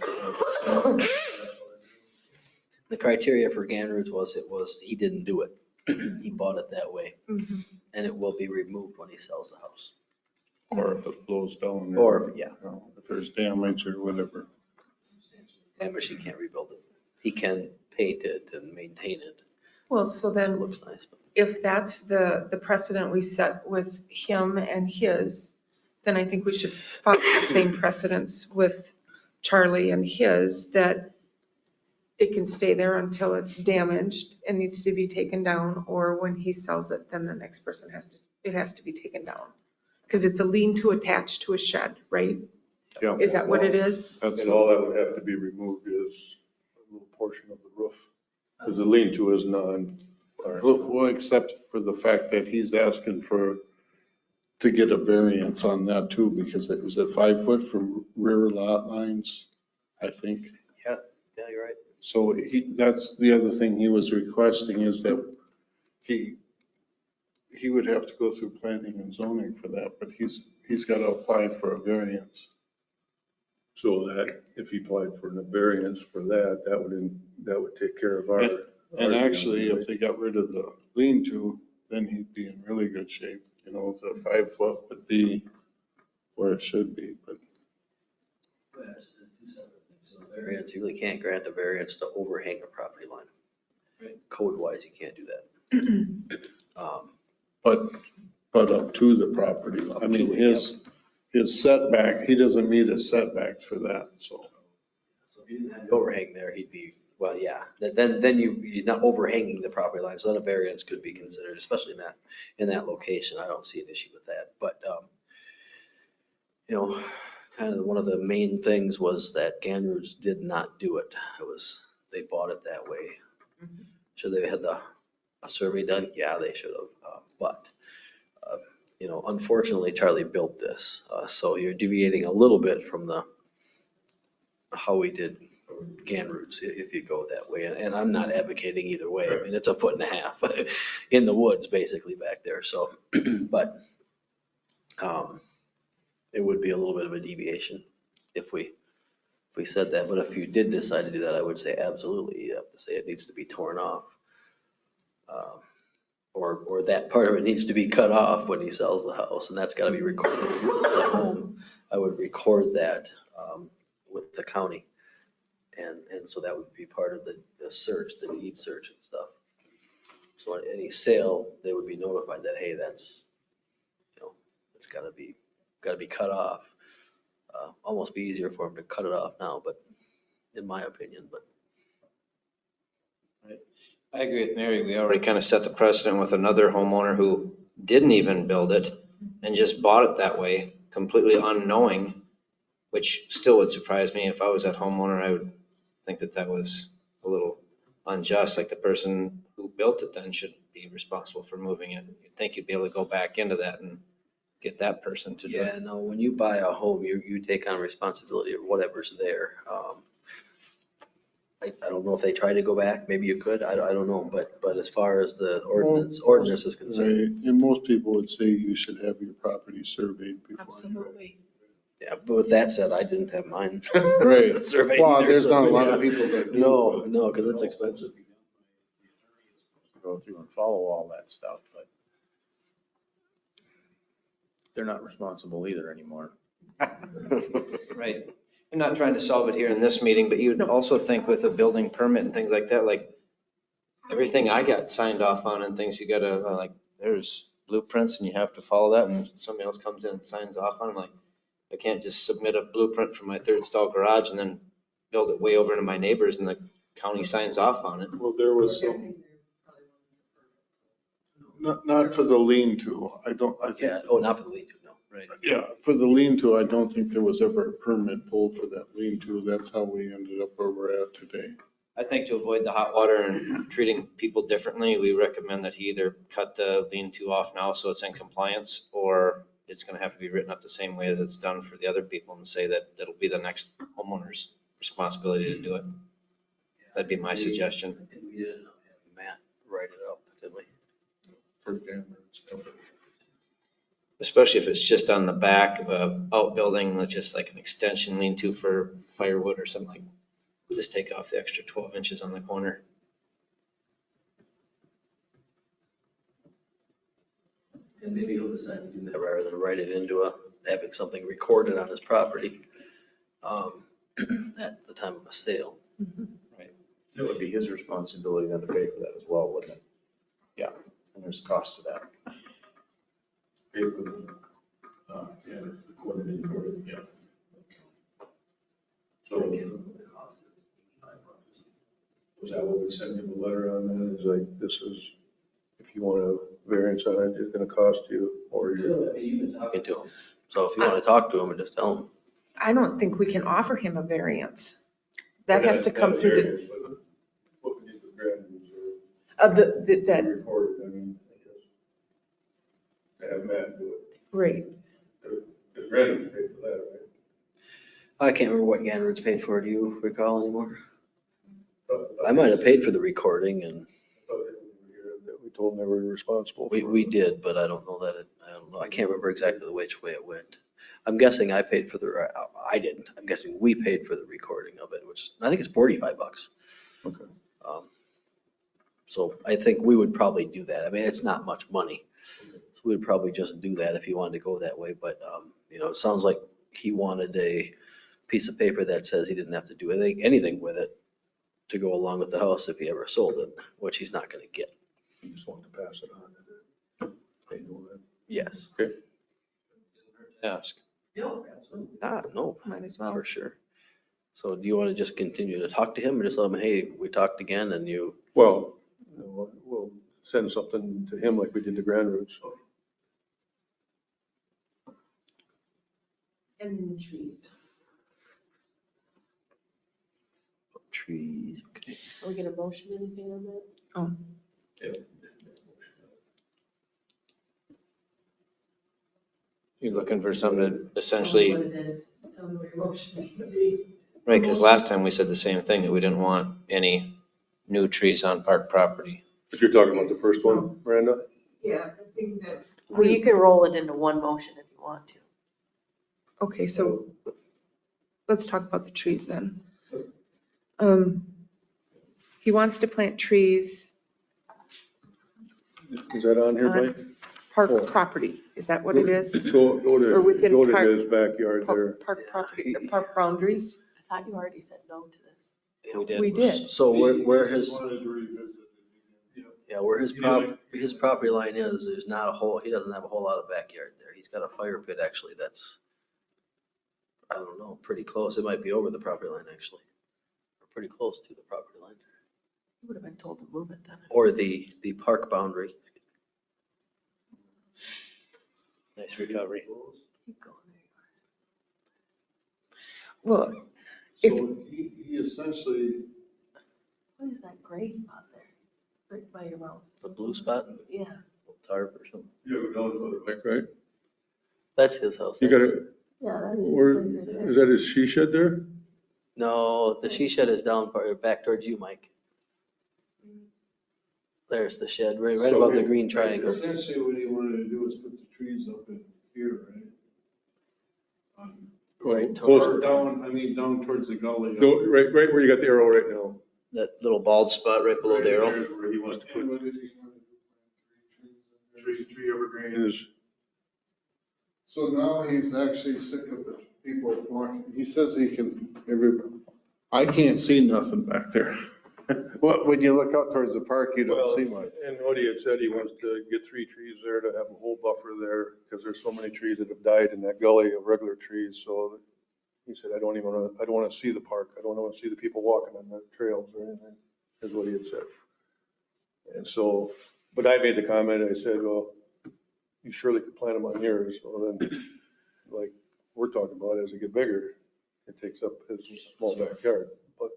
the criteria for Ganroods was he didn't do it. He bought it that way, Mhm. and it will be removed when he sells the house. Or if it blows down. Or, yeah. If there's damage or whatever. Damage, he can't rebuild it. He can paint it and maintain it. Well, so It then looks nice, but if that's the precedent we set with him and his, then I think we should follow the same precedents with Charlie and his, that it can stay there until it's damaged and needs to be taken down, or when he sells it, then the next person it has to be taken down. Because it's a lean-to attached to a shed, right? Yeah. Is that what it is? And all that would have to be removed is a little portion of the roof, because the lean-to is Well, except for the fact that he's asking to get a variance on that too, because it was at 5 foot from rear lot lines, I think. yeah, you're right. So that's the other thing he was requesting, is that he would have to go through planning and zoning for that, but he's got to apply for a variance. So that if he applied for a variance for that, that would take care of our. And actually, if they got rid of the lean-to, then he'd be in really good shape. The 5 foot would be where it should be, but. It's two separate things. So the variance, you really can't grant a variance to overhang a property line. Right. Code-wise, you can't do that. But up to the property line. I mean, his setback, he doesn't meet his setbacks for that, so. So if you didn't have the overhang there, he'd be, well, yeah, then he's not overhanging the property line, so then a variance could be considered, especially in that location. I don't see an issue with that, but, kind of one of the main things was that Ganroods did not do it. They bought it that way. Should they have had a survey done? Yeah, they should have, but, unfortunately, Charlie built this, so you're deviating a little bit from how we did Ganroods, if you go that way. And I'm not advocating either way. I mean, it's 1.5 foot in the woods, basically, back there. So, but it would be a little bit of a deviation if we if we said that, but if you did decide to do that, I would say absolutely, you have to say it needs to be torn off. Or that part of it needs to be cut off when he sells the house, and that's gotta be recorded. The home, I would record that, with the county. And so that would be part of the search, the deed search and stuff. So at any sale, they would be notified that, hey, that's, it's gotta be cut off. Almost be easier for them to cut it off now, but, in my opinion, but. I agree with Mary. We already kind of set the precedent with another homeowner who didn't even build it and just bought it that way, completely unknowing, which still would surprise me. If I was that homeowner, I would think that that was a little unjust. Like the person who built it then should be responsible for moving it. You'd think you'd be able to go back into that and get that person to do it. Yeah, no, when you buy a home, you take on responsibility of whatever's there. I don't know if they try to go back, maybe you could, I don't know, but as far as the ordinance is concerned. Right, and most people would say you should have your property surveyed before. Absolutely. Yeah, but with that said, I didn't have mine. Right. surveyed Well, either, there's so not a maybe lot of people that do. No, because it's expensive. Go through and follow all that stuff, but they're not responsible either anymore. Right. I'm not trying to solve it here in this meeting, but you'd also think with a building permit and things like that, like everything I got signed off on and things, you gotta, like, there's blueprints and you have to follow that, and somebody else comes in and signs off on them. Like, I can't just submit a blueprint for my third stall garage and then build it way over into my neighbors and the county signs off on it. Well, there was some, not for the lean-to, I think. Yeah, oh, not for the lead to, no, right. Yeah, for the lean-to, I don't think there was ever a permit pulled for that lean-to. That's how we ended up where we're at today. I think to avoid the hot water and treating people differently, we recommend that he either cut the lean-to off now so it's in compliance, or it's gonna have to be written up the same way as it's done for the other people and say that it'll be the next homeowner's responsibility to do it. That'd be my suggestion. I think we did have Matt write it up, didn't we? For damage. Especially if it's just on the back of a outbuilding, that's just like an extension lean-to for firewood or something like. Just take off the extra 12 inches on the corner. And maybe he'll decide to do that rather than write it into having something recorded on his property at the time of a sale. It would be his responsibility then to pay for that as well, wouldn't it? Yeah, and there's a cost to that. Pay for the, yeah, recorded, yeah. So was that what we sent him a letter on that? It's like, this is, if you want a variance on it, it's gonna cost you, or you're. You've been talking to him, so if you want to talk to him and just tell him. I don't think we can offer him a variance. That has to come through the, What we did with Grand Reserve, that, recorded, I mean, I guess. To have Matt do it. right. Because Grand was paid for that, right? I can't remember what Gander's paid for. Do you recall anymore? I might have paid for the recording and We told them they were responsible. we did, but I don't know that I don't know. I can't remember exactly which way it went. I'm guessing I paid for I didn't. I'm guessing we paid for the recording of it, which I think it's $45. Okay. So I think we would probably do that. I mean, it's not much money. So we'd probably just do that if you wanted to go that way. But, it sounds like he wanted a piece of paper that says he didn't have to do anything with it to go along with the house if he ever sold it, which he's not going to get. You just want to pass it on. They know that. Yes. Okay. Ask. No, Might as well. for sure. So do you want to just continue to talk to him or just let him, hey, we talked again and you, Well, we'll send something to him like we did to Grand Roots. And then the trees. trees, okay. Are we gonna motion anything on that? Oh, You're looking for something to essentially, Tell me what it is. Tell me what your motion's gonna be. right, because last time we said the same thing, that we didn't want any new trees on park property. But you're talking about the first one, Miranda? yeah, I think that. Well, you can roll it into one motion if you want to. Okay, so let's talk about the trees then. He wants to plant trees Is that on here, Mike? park Oh. property. Is that what it is? Go Or within to park- his backyard there. Park property, park boundaries? I thought you already said no to this. Yeah, we did. We did. So where his, Wanted to revisit it again. yeah, where his property line is, there's not a whole, he doesn't have a whole lot of backyard there. He's got a fire pit actually that's, I don't know, pretty close. It might be over the property line actually. Or pretty close to the property line. You would have been told to move it then. Or the park boundary. Nice recovery. Keep going. Well, if, So he essentially, What is that gray spot there? Right by your mouse? The blue spot, Yeah. tarp or something. You have a Mike, right? That's his house. You got a, Yeah, that's. where, is that his she shed there? No, the she shed is down back towards you, Mike. There's the shed, right above the green triangle. essentially what he wanted to do was put the trees up in here, right? Right. Or down, I mean, down towards the gully. No, right where you got the arrow right now. That little bald spot right below the arrow. There's where he wants to And put what did he want to do? Plant 3 trees in there? three evergreens. So now he's actually sick of the people walking. He says he can, I can't see nothing back there. Well, when you look out towards the park, you don't see much. And what he had said, he wants to get 3 trees there to have a whole buffer there, because there's so many trees that have died in that gully of regular trees, so he said, I don't want to see the park, I don't want to see the people walking on the trails or anything, is what he had said. And so, but I made the comment, I said, well, you surely could plant them on yours, so then, like, we're talking about, as they get bigger, it takes up his small backyard, but.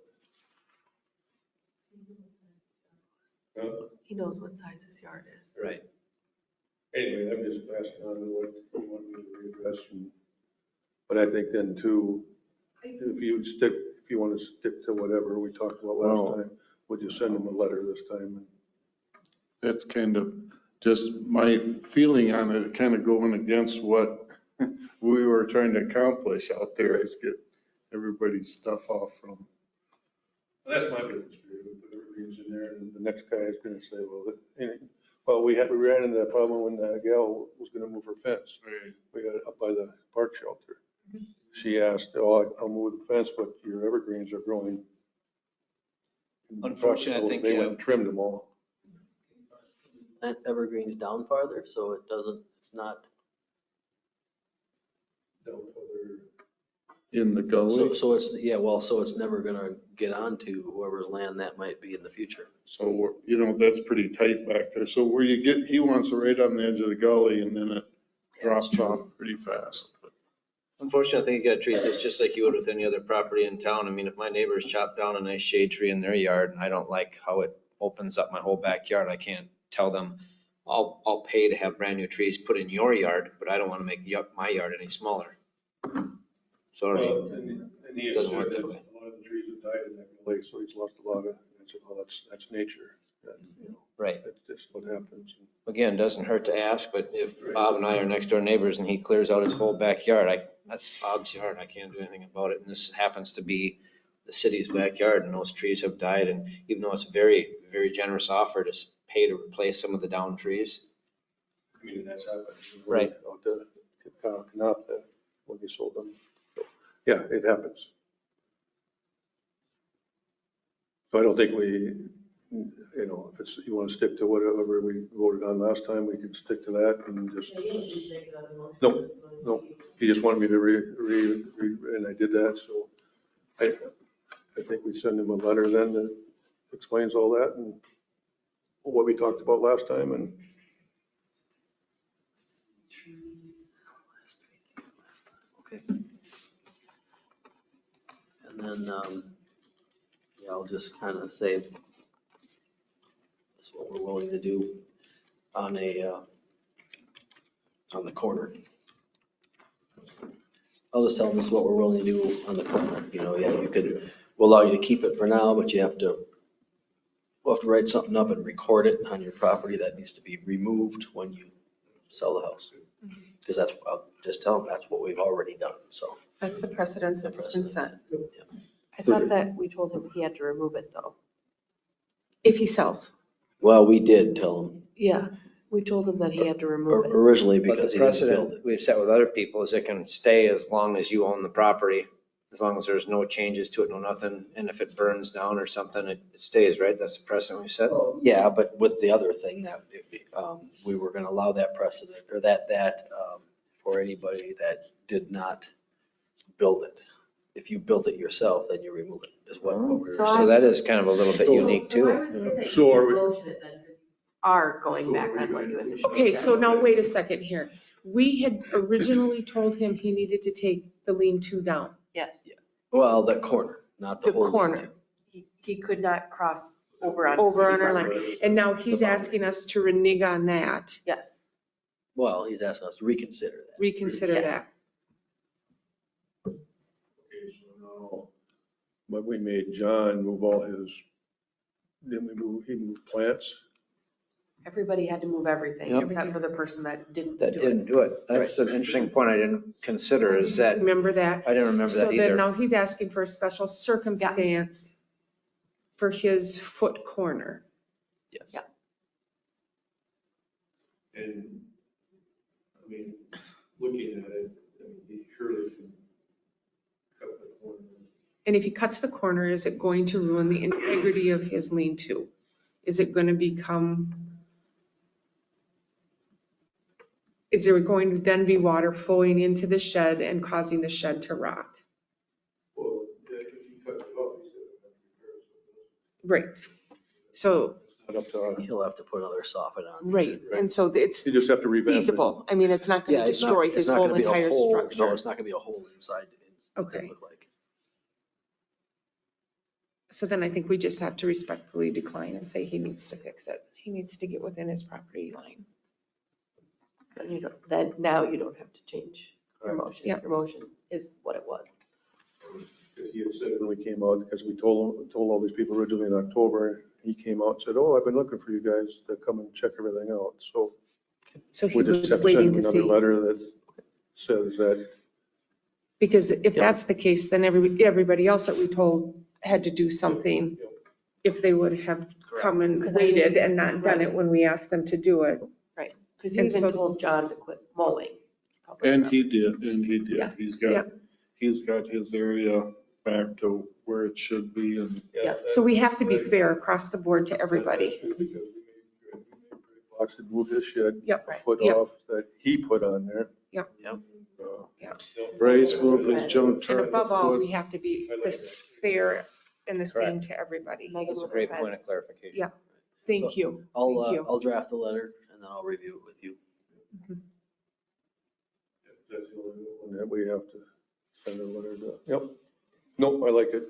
He knows what size his yard is. Right. Anyway, I'm just passing on what you want me to readdress. But I think then too, if you want to stick to whatever we talked about last time, would you send them a letter this time? That's kind of just my feeling on it, kind of going against what we were trying to accomplish out there, is get everybody's stuff off from. That's my biggest fear. We put evergreens in there and the next guy is going to say, well, we ran into that problem when the gal was going to move her fence. We got it up by the park shelter. She asked, I'll move the fence, but your evergreens are growing. Unfortunately, I So think, they went and trimmed them all. Plant evergreens down farther, so it's not, Down further. In the gully. so it's never gonna get onto whoever's land that might be in the future. So, that's pretty tight back there. So where you get, he wants it right on the edge of the gully and then it drops off pretty fast. Unfortunately, I think you gotta treat this just like you would with any other property in town. I mean, if my neighbors chop down a nice shade tree in their yard and I don't like how it opens up my whole backyard, I can't tell them, I'll pay to have brand new trees put in your yard, but I don't wanna make my yard any smaller. Sorry. Well, and he had Doesn't said work that that a way. lot of the trees have died in that lake, so he's lost a lot of, I said, well, that's nature. Right. That's just what happens. Again, doesn't hurt to ask, but if Bob and I are next door neighbors and he clears out his whole backyard, that's Bob's yard. I can't do anything about it. And this happens to be the city's backyard and those trees have died. And even though it's a very, very generous offer to pay to replace some of the downed trees. I mean, that's happened. Right. Out to Canop, when we sold them. So, yeah, it happens. So I don't think if it's, you want to stick to whatever we voted on last time, we can stick to that and just. No, he just wanted me to and I did that, so I think we send him a letter then that explains all that and what we talked about last time and. Okay. And then, I'll just kind of say that's what we're willing to do on the corner. I'll just tell them this is what we're willing to do on the corner. We'll allow you to keep it for now, but we'll have to write something up and record it on your property that needs to be removed when you sell the house. Because I'll just tell them that's what we've already done, so. That's the precedence that's been set. I thought that we told him he had to remove it though. If he sells. Well, we did tell him Yeah, we told him that he had to remove it. originally But because the he didn't build precedent it. we've set with other people is it can stay as long as you own the property, as long as there's no changes to it, no nothing. And if it burns down or something, it stays, right? That's the precedent we set. Yeah, but with the other thing that we were going to allow that precedent or that for anybody that did not build it. If you built it yourself, then you remove it, is what we were So saying. So that is kind of a little bit unique too. So are we- Are going back on what you initially Okay, said. so now wait a second here. We had originally told him he needed to take the lean-to down. Yes, Well, the corner, not the The whole. corner. he could not cross over on. Over city on our property. line. And now he's asking us to renege on that, Yes, Well, he's asking us to reconsider that. reconsider Yes. that. Okay, so now, but we made John move all his, didn't we move, he moved plants? everybody had to move everything Yep. except for the person that didn't That do it. didn't do it. That's an interesting point I didn't consider is that, Remember that? I didn't remember So that then either. now he's asking for a special circumstance for his foot corner. Yes. Yeah. And, I mean, looking at it, I mean, he surely can cut the corner. And if he cuts the corner, is it going to ruin the integrity of his lean-to? Is it going to become, is there going to then be water flowing into the shed and causing the shed to rot? Well, if he cuts it off, he's gonna have to repair it. Right. So, It's not up to us. He'll have to put another soffit on. right, and so it's You just have to revamp it. feasible. I mean, it's not going Yeah, to it's not, destroy it's his not whole gonna be a entire hole. No, structure. it's not gonna be a hole inside. It Okay. doesn't look like. So then I think we just have to respectfully decline and say he needs to fix it. He needs to get within his property line. Then now you don't have to change your Correct. motion. Yep. Your motion is what it was. He had said when we came out, because we told all these people originally in October, he came out and said, oh, I've been looking for you guys to come and check everything out. So So he we just was have to waiting send to him another see. letter that says that. Because if that's the case, then everybody else that we told had to do something if they would have come and Because I- waited and not done it when we asked them to do it. Because you And even so- told John to quit mowing. public And property. he did, Yeah. He's got his area back to where it should be and Yeah. So we have to be fair across the board to everybody. Fox had moved his shed Yep. a foot Yep. off that he put on there. Yep. Yep. Bryce moved his junk And truck a above all, we foot. have to be this fair and the same to everybody. Megan That's a with great her point of fence. clarification. Yeah. Thank you. Thank you. I'll draft the letter and then I'll review it with you. That's the only one that we have to send a letter to. Yep. Nope, I like it.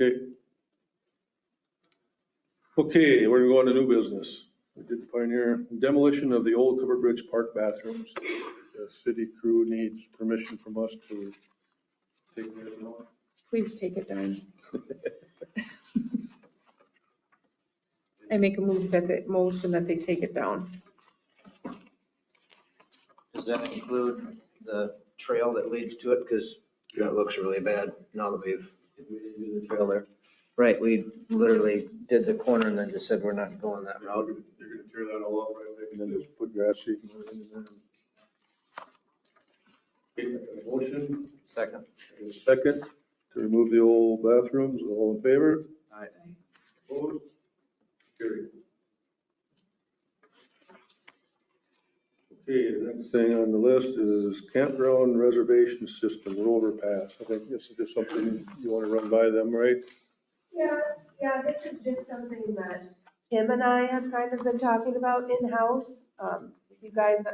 Okay. Okay, we're going to new business. We did Pioneer demolition of the old Covered Bridge Park bathrooms. The city crew needs permission from us to take that down. Please take it down. I make a motion that they take it down. Does that include the trail that leads to it? Because that looks really bad now that we've. The trail there. Right, we literally did the corner and then just said we're not going that route. You're gonna tear that all up right away and then just put grass seed and everything in there. Okay, I got a motion, Second. and a second to remove the old bathrooms. All in favor? Aye. Opposed? Carried. Okay, the next thing on the list is campground reservation system, Rover Pass. I think this is just something you want to run by them, right? Yeah, this is just something that Tim and I have kind of been talking about in-house. If you guys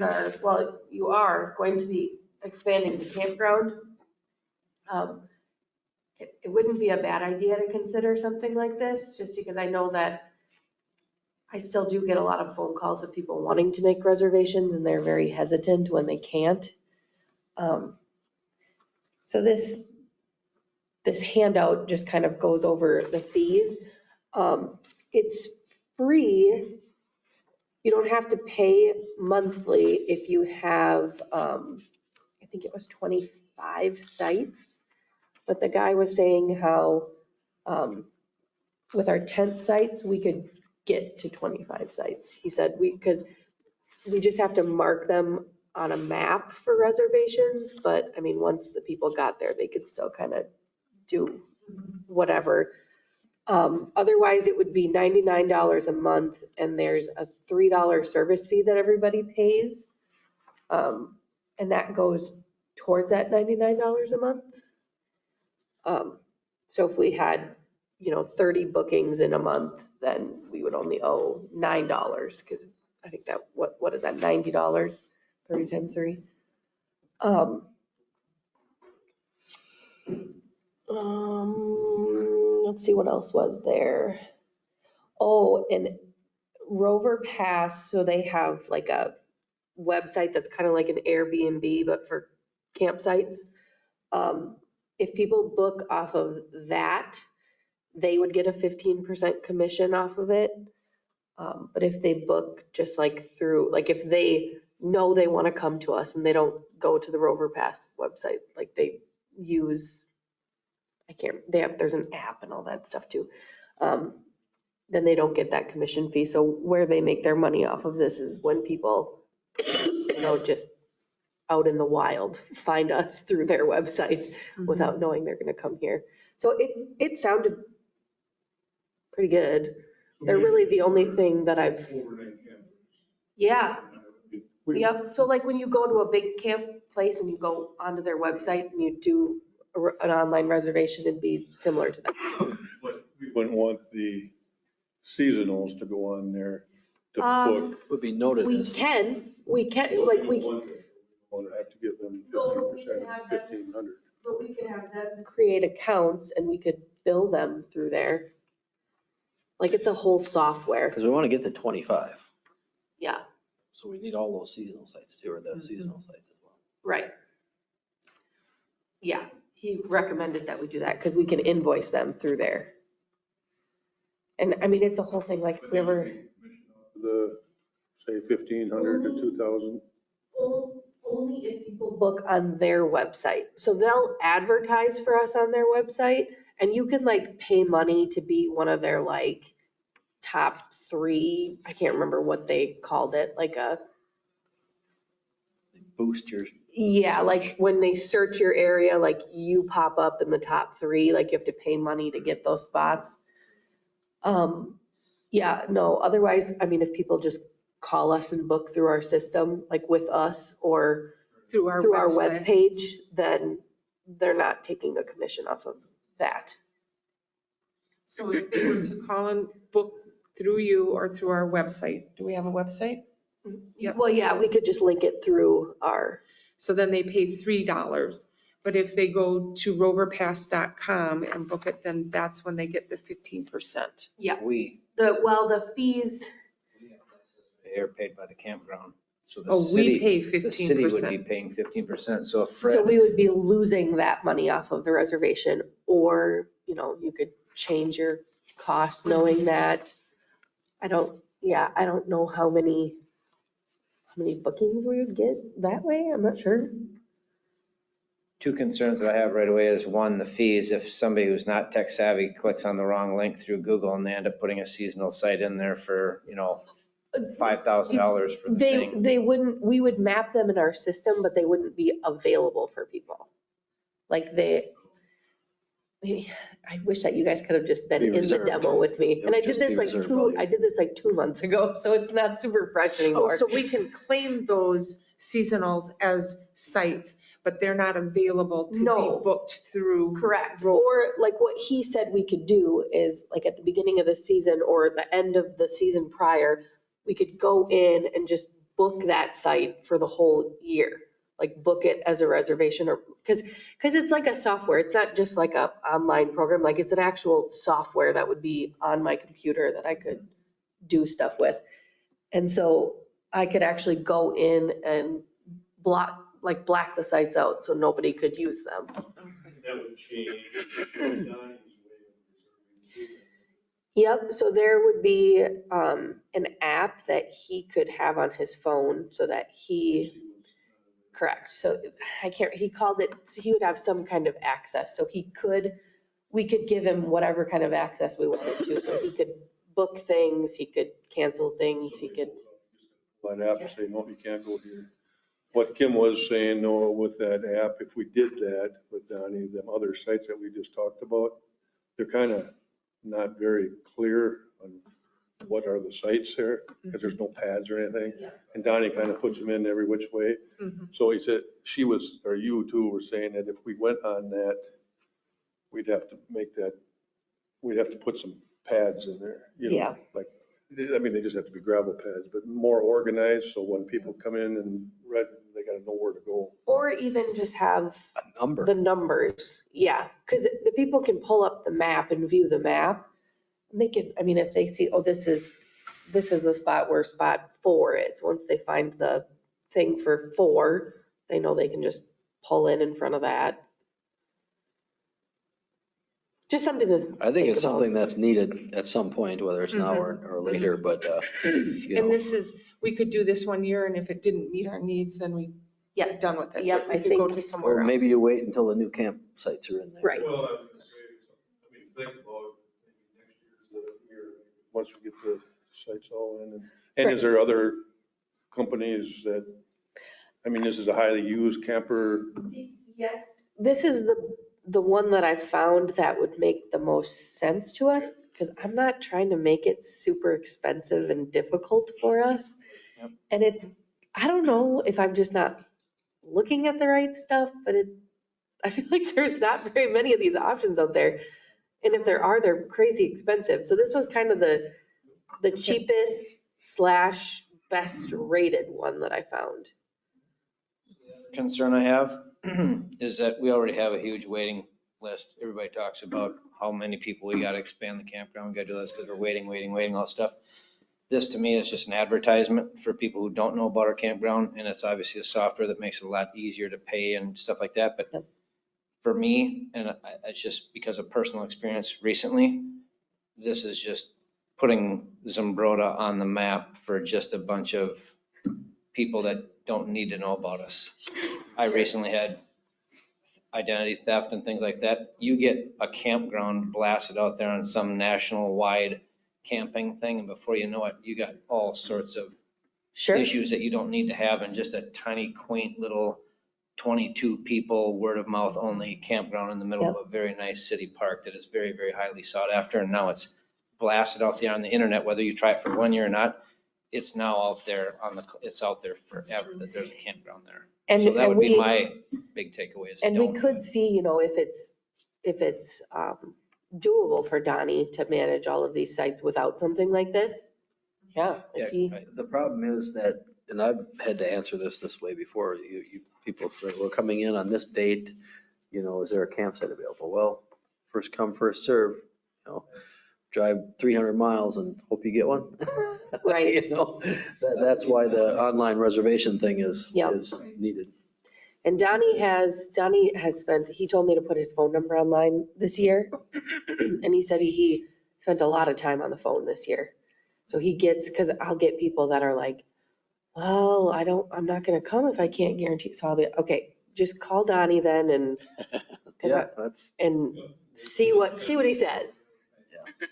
are, well, you are going to be expanding the campground. It wouldn't be a bad idea to consider something like this, just because I know that I still do get a lot of phone calls of people wanting to make reservations and they're very hesitant when they can't. So this handout just kind of goes over the fees. It's free you don't have to pay monthly if you have, I think it was 25 sites. But the guy was saying how with our tent sites, we could get to 25 sites. He said because we just have to mark them on a map for reservations. But I mean, once the people got there, they could still kind of do whatever. Otherwise, it would be $99 a month, and there's a $3 service fee that everybody pays. And that goes towards that $99 a month. So if we had, 30 bookings in a month, then we would only owe $9, because I think that, what is that, $90, 30 times 3? Let's see, what else was there? Oh, and Rover Pass, so they have like a website that's kind of like an Airbnb, but for campsites. If people book off of that, they would get a 15% commission off of it. But if they book just like through, like if they know they want to come to us and they don't go to the Rover Pass website, like they use, there's an app and all that stuff too. Then they don't get that commission fee. So where they make their money off of this is when people, just out in the wild find us through their website without knowing they're going to come here. So it sounded pretty good. They're really the only thing that yeah. Yep. So like when you go to a big camp place and you go onto their website and you do an online reservation, it'd be similar to that. But we wouldn't want the seasonals to go on there to book. Would be noted We as. can, like Want to have to give them 15%, 1,500. But we could have them create accounts and we could bill them through there. Like it's a whole software. Because we want to get to 25. Yeah, So we need all those seasonal sites too, or the seasonal sites as well. right. Yeah, he recommended that we do that because we can invoice them through there. And I mean, it's a whole thing, like if we ever. The, say, 1,500 to 2,000. Only if people book on their website. So they'll advertise for us on their website and you can like pay money to be one of their like top 3. I can't remember what they called it, like a. Boost your. Yeah, like when they search your area, like you pop up in the top 3, like you have to pay money to get those spots. Yeah, no, otherwise, I mean, if people just call us and book through our system, like with us or Through our through our website. webpage, then they're not taking a commission off of that. So if they were to call and book through you or through our website, do we have a website? Yep. Well, yeah, we could just link it through our, So then they pay $3. But if they go to roverpass.com and book it, then that's when they get the 15%. yeah, We, the fees, they are paid by the campground. So the Oh, we city, pay the city would be 15%. paying 15%. So if so Fred, we would be losing that money off of the reservation, or, you could change your cost knowing that. I don't know how many bookings we would get that way. I'm not sure. 2 concerns that I have right away is, 1, the fees. If somebody who's not tech savvy clicks on the wrong link through Google and they end up putting a seasonal site in there for, $5,000 for the thing. They wouldn't, we would map them in our system, but they wouldn't be available for people. Like I wish that you guys could have just been Be in the reserved. demo with me. It And I would did just this be like reserved two, value. I did this like 2 months ago, so it's not super fresh Oh, anymore. so we can claim those seasonals as sites, but they're not available to be No. booked through. Correct. Or like what he said we could do is like at the beginning of the season or the end of the season prior, we could go in and just book that site for the whole year. Like book it as a reservation or, because it's like a software. It's not just like a online program. Like it's an actual software that would be on my computer that I could do stuff with. And so I could actually go in and black the sites out so nobody could use them. That would change Donnie's way of reserving. Yep, so there would be an app that he could have on his phone so that correct, so he called it, so he would have some kind of access, so we could give him whatever kind of access we wanted to, so he could book things, he could cancel things, he could. That app and say, no, you can't go here. What Kim was saying, no, with that app, if we did that with Donnie, them other sites that we just talked about, they're kind of not very clear on what are the sites there, because there's no pads or anything. And Donnie kind of puts them in every which way. So he said, or you two were saying that if we went on that, we'd have to put some pads in there, you know, Yeah. like, I mean, they just have to be gravel pads, but more organized, so when people come in and read, they gotta know where to go. Or even just have A number. the numbers, yeah, because the people can pull up the map and view the map. They can, I mean, if they see, oh, this is the spot where spot 4 is, once they find the thing for 4, they know they can just pull in front of that. Just something to I think it's about. something that's needed at some point, whether it's now or later, but, you And know, this is, we could do this 1 year, and if it didn't meet our needs, then we're Yes, done with it. Yep, We I could go think- to somewhere or else. maybe you wait until the new campsites are in there. right. Well, I was gonna say, I mean, think about maybe next year, once we get the sites all in, and is there other companies that, I mean, this is a highly used camper. Yes. This is the one that I found that would make the most sense to us, because I'm not trying to make it super expensive and difficult for us. Yep. And I don't know if I'm just not looking at the right stuff, but I feel like there's not very many of these options out there. And if there are, they're crazy expensive. So this was kind of the cheapest / best rated one that I found. Concern I have is that we already have a huge waiting list. Everybody talks about how many people we got to expand the campground. We got to do this because we're waiting, all that stuff. This to me is just an advertisement for people who don't know about our campground. And it's obviously a software that makes it a lot easier to pay and stuff like that. But Yep. for me, and it's just because of personal experience recently, this is just putting Zumbrota on the map for just a bunch of people that don't need to know about us. I recently had identity theft and things like that. You get a campground blasted out there on some national wide camping thing, and before you know it, you got all sorts of Sure. issues that you don't need to have in just a tiny, quaint little 22 people, word of mouth only campground in the middle of a very nice city park that is very, very highly sought after. And now it's blasted out there on the internet, whether you try it for 1 year or not. It's now out there it's out there forever that there's a campground there. So that would be my big takeaway. And we could see, you know, if it's doable for Donnie to manage all of these sites without something like this. Yeah, if he, The problem is that, and I've had to answer this way before, you people say, we're coming in on this date, you know, is there a campsite available? Well, first come, first serve, you know, drive 300 miles and hope you get one. Right. You know, that's why the online reservation thing is needed. and Donnie has spent, he told me to put his phone number online this year. And he said he spent a lot of time on the phone this year. So he gets, because I'll get people that are like, well, I'm not going to come if I can't guarantee. So I'll be, okay, just call Donnie then and see what he says.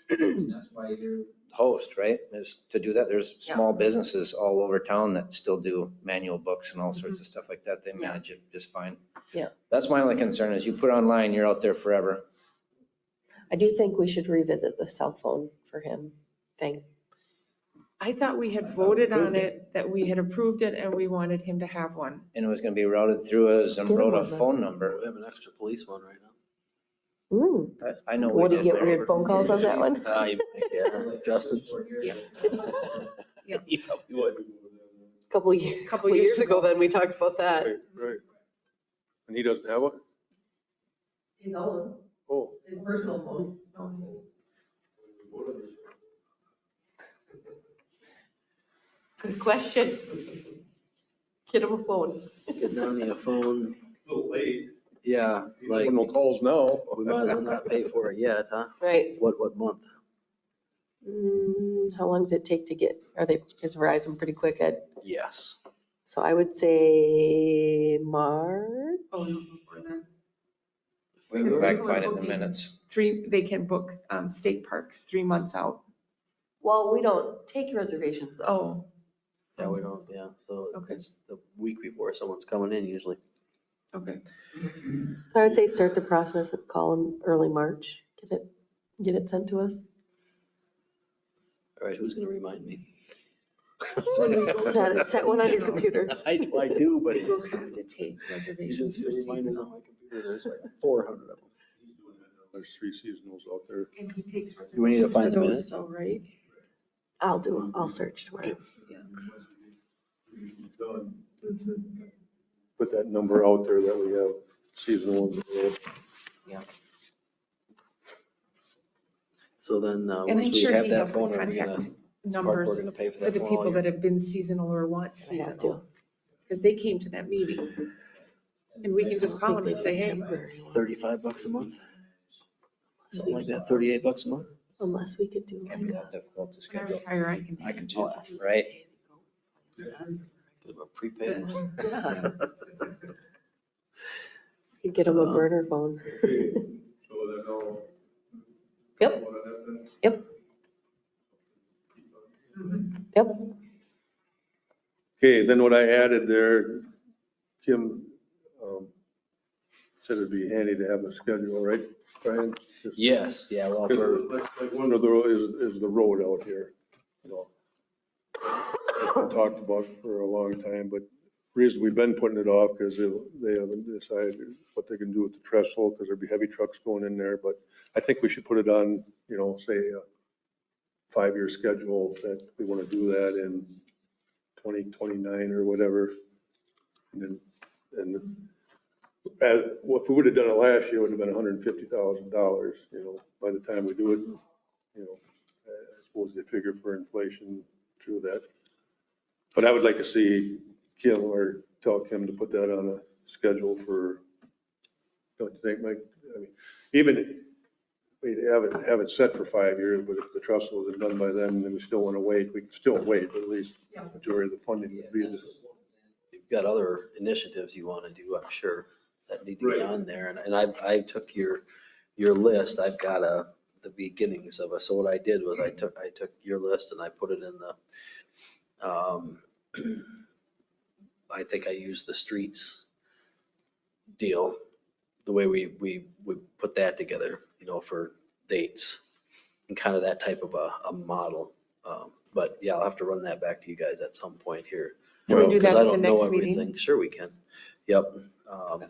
That's why you're host, right? Is to do that. There's small businesses all over town that still do manual books and all sorts of stuff like that. They manage it just fine. Yeah. That's my only concern is you put online, you're out there forever. I do think we should revisit the cell phone for him thing. I thought we had voted on it, that we had approved it, and we wanted him to have one. And it was going to be routed through a Zumbrota phone number. We have an extra police one right now. Ooh, I know. what do you get weird phone calls on that one? Justin's. Yeah. We would. Couple years ago, then we talked about that. Right. And he doesn't have one? His own, Oh. his personal phone. Good question. Get him a phone. Get Donnie a phone. A little late. Yeah, like, No calls now. we might as well not pay for it yet, huh? Right. What month? How long does it take to get, is Verizon pretty quick at, Yes. so I would say March? Oh, no, before then. We can back find it in the minutes. They can book state parks 3 months out. Well, we don't take reservations though. Oh, Yeah, we don't, yeah. So Okay. it's the week before someone's coming in usually. okay. So I would say start the process and call them early March, get it sent to us. All right, who's going to remind me? Set one on your computer. I do, but. We'll have to take You reservations just for the reminders on seasonal. my computer, there's like 400 of them. There's 3 seasonals out there. And he takes Do we need to reservations find for the those minutes? though, right? I'll search tomorrow. Mhm. Put that number out there that we have seasonal ones. So then, And I'm once we sure have he that has the phone, are we contact gonna, we're numbers gonna pay for for that the phone all people year? that have been seasonal or want I have seasonal. to. Because they came to that meeting. And we can just call them and say, hey, $35 a month? Something like that, $38 a month? Unless we could do Can't be like that difficult to when I schedule. retire, I can. I can do that, right? Give a prepaid one. Yeah. You get them a burner phone. Yep. Yep. Yep. Okay, then what I added there, Kim said it'd be handy to have a schedule, right, Brian? Just- Yes, yeah, well, for, Like one of the, is the road out here, you know. We talked about for a long time, but reason we've been putting it off because they haven't decided what they can do with the trestle because there'd be heavy trucks going in there. But I think we should put it on, you know, say a 5-year schedule that we want to do that in 2029 or whatever. And well, if we would have done it last year, it would have been $150,000, you know, by the time we do it, you know, I suppose they figure for inflation through that. But I would like to see Kim or tell Kim to put that on a schedule for, don't you think, Mike? I mean, even, we have it set for 5 years, but if the trestle isn't done by then, we still want to wait, we can still wait, but at least the majority of the funding would be this. you've got other initiatives you want to do, I'm sure, that need to be on there. And I took your list, I've got the beginnings of it. So what I did was I took your list and I put it in the, I think I used the streets deal, the way we put that together, you know, for dates and kind of that type of a model. But yeah, I'll have to run that back to you guys at some point here. Can we do Because that I at the don't know next meeting? everything. Sure we can. Yep.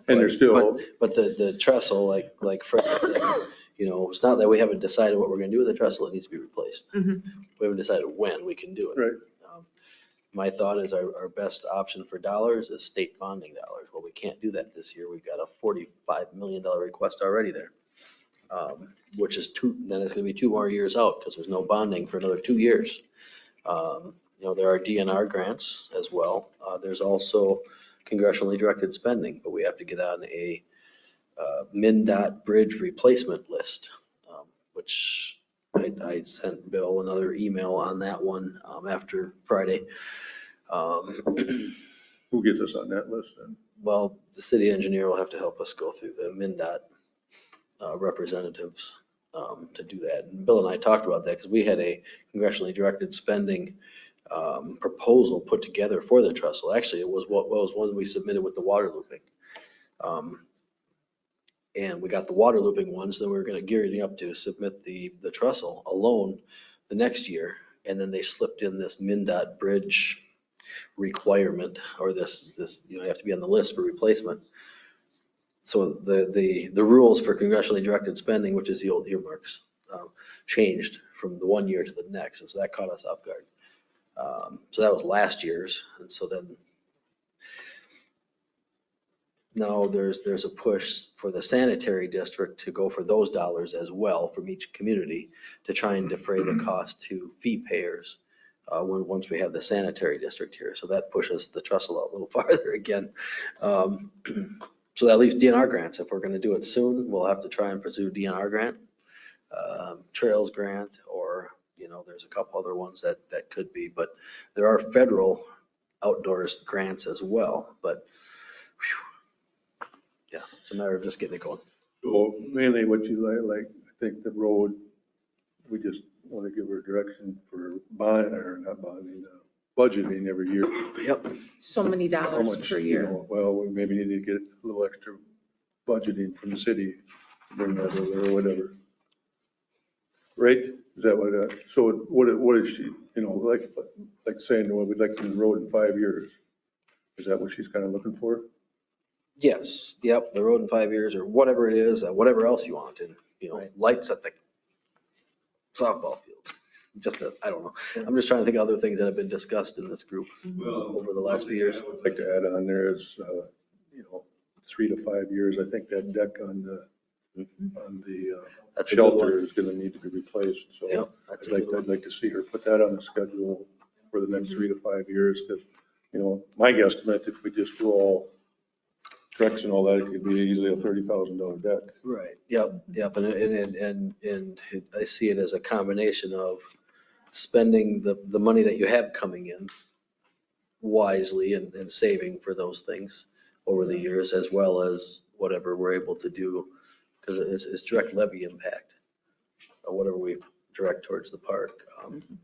And there's still, But the trestle, like Fred said, you know, it's not that we haven't decided what we're gonna do with the trestle, it needs to be replaced. Mhm. We haven't decided when we can do it. Right. My thought is our best option for dollars is state bonding dollars. Well, we can't do that this year. We've got a $45 million request already there. Which is then it's gonna be 2 more years out because there's no bonding for another 2 years. You know, there are DNR grants as well. There's also congressionally directed spending, but we have to get on a MnDOT bridge replacement list, which I sent Bill another email on that one after Friday. who gets us on that list then? Well, the city engineer will have to help us go through the MnDOT representatives to do that. And Bill and I talked about that because we had a congressionally directed spending proposal put together for the trestle. Actually, it was one we submitted with the water looping. And we got the water looping ones, then we were going to gearing up to submit the trestle alone the next year. And then they slipped in this MnDOT bridge requirement, or this, you know, you have to be on the list for replacement. So the rules for congressionally directed spending, which is the old earmarks, changed from the 1 year to the next. And so that caught us off guard. So that was last year's. And so then now there's a push for the sanitary district to go for those dollars as well from each community to try and defray the cost to fee payers once we have the sanitary district here. So that pushes the trestle out a little farther again. So that leaves DNR grants. If we're going to do it soon, we'll have to try and pursue DNR grant, trails grant, or there's a couple other ones that could be, but there are federal outdoors grants as well, but yeah, it's a matter of just getting it going. So mainly what you like, I think the road, we just want to give her direction for bond, or not bonding, budgeting every year. Yep. So many How dollars much, per you year. know, well, we maybe need to get a little extra budgeting from the city, bring that over or whatever. Right? Is that what, so what is she, like saying, well, we'd like to do the road in 5 years? Is that what she's kind of looking for? Yes, yep, the road in 5 years or whatever it is, whatever else you want, and, lights at the softball field. I don't know. I'm just trying to think of other things that have been discussed in this group over the last few years. I would like to add on there is, 3 to 5 years, I think that deck on the That's a good one. shelter is gonna need to be replaced, so. Yep, that's a good one. I'd like to see her put that on the schedule for the next 3 to 5 years, because, my guesstimate, if we just do all tracks and all that, it could be easily a $30,000 deck. Right, yep, and I see it as a combination of spending the money that you have coming in wisely and saving for those things over the years, as well as whatever we're able to do, because it's direct levy impact, or whatever we direct towards the park.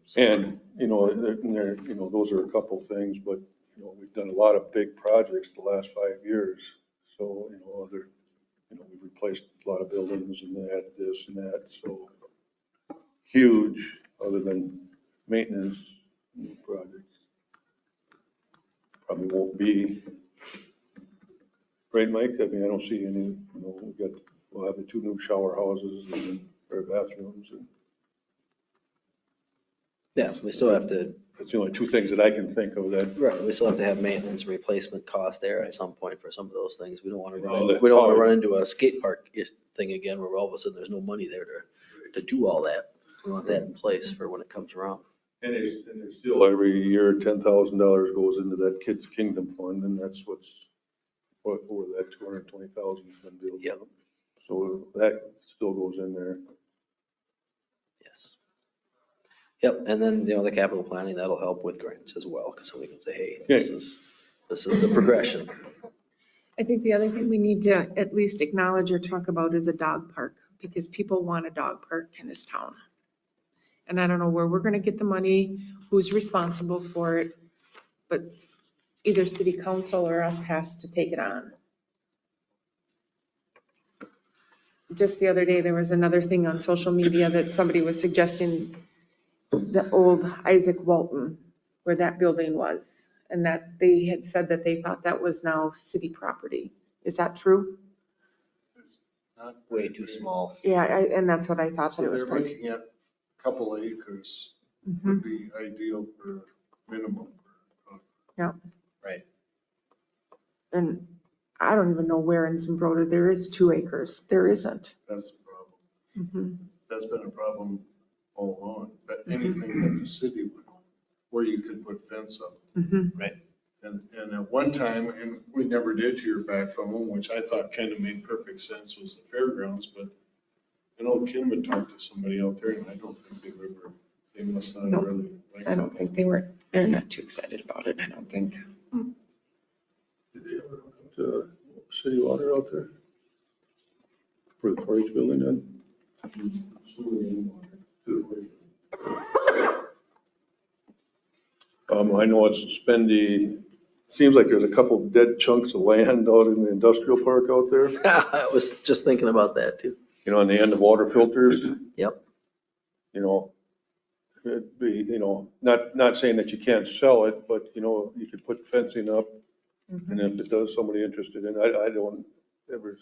So- And, those are a couple things, but, we've done a lot of big projects the last 5 years. So, we've replaced a lot of buildings and added this and that, so huge, other than maintenance projects. Probably won't be. Right, Mike? I mean, I don't see any, we'll have the 2 new shower houses and their bathrooms, and Yeah, we still have to, that's the only 2 things that I can think of that. right, we still have to have maintenance replacement cost there at some point for some of those things. We don't want to Well, run into a skate park thing again where all of a sudden there's no money there to do all that. We want that in place for when it comes around. And there's still every year, $10,000 goes into that Kids Kingdom Fund, and that's what over that 220,000 has been built Yep. up. So that still goes in there. Yes. Yep, and then, the capital planning, that'll help with grants as well, because somebody can say, hey, this is the progression. I think the other thing we need to at least acknowledge or talk about is a dog park, because people want a dog park in this town. And I don't know where we're gonna get the money, who's responsible for it, but either city council or us has to take it on. Just the other day, there was another thing on social media that somebody was suggesting the old Isaac Walton, where that building was, and that they had said that they thought that was now city property. Is that true? It's not Way too small. Yeah, and that's what I thought So that was they're part. looking at a couple of acres Mhm. would be ideal for minimum. And I don't even know where in Zumbrota there is 2 acres. There isn't. That's the problem. Mhm. That's been a problem all along, but anything that the city would, where you could put fence up. Mhm. And at one time, and we never did hear back from them, which I thought kind of made perfect sense, was the fairgrounds, but I know Kim had talked to somebody out there, and I don't think they must not No, really like it. I don't think they're not too excited about it, I don't think. Did they ever put city water out there? For the 4-H building then? I know it's spendy, seems like there's a couple dead chunks of land out in the industrial park out there, I was just thinking about that too. on the end of water filters. Yep. It'd be, not saying that you can't sell it, but, you could put fencing up. And if it does, somebody interested in, I don't ever,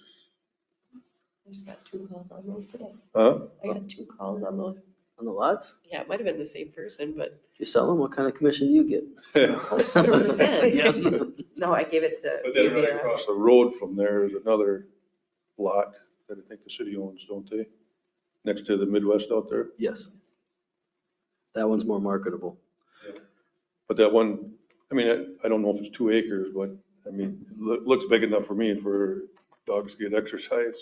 I just got 2 calls on those today. huh? I got 2 calls on those. On the lots, Yeah, it might have been the same person, but if you sell them, what kind of commission do you get? 100%. Yeah. No, I gave it to But then right Riviera. across the road from there is another lot that I think the city owns, don't they? Next to the Midwest out there. Yes. That one's more marketable. But that one, I don't know if it's 2 acres, but it looks big enough for me for dogs to get exercise.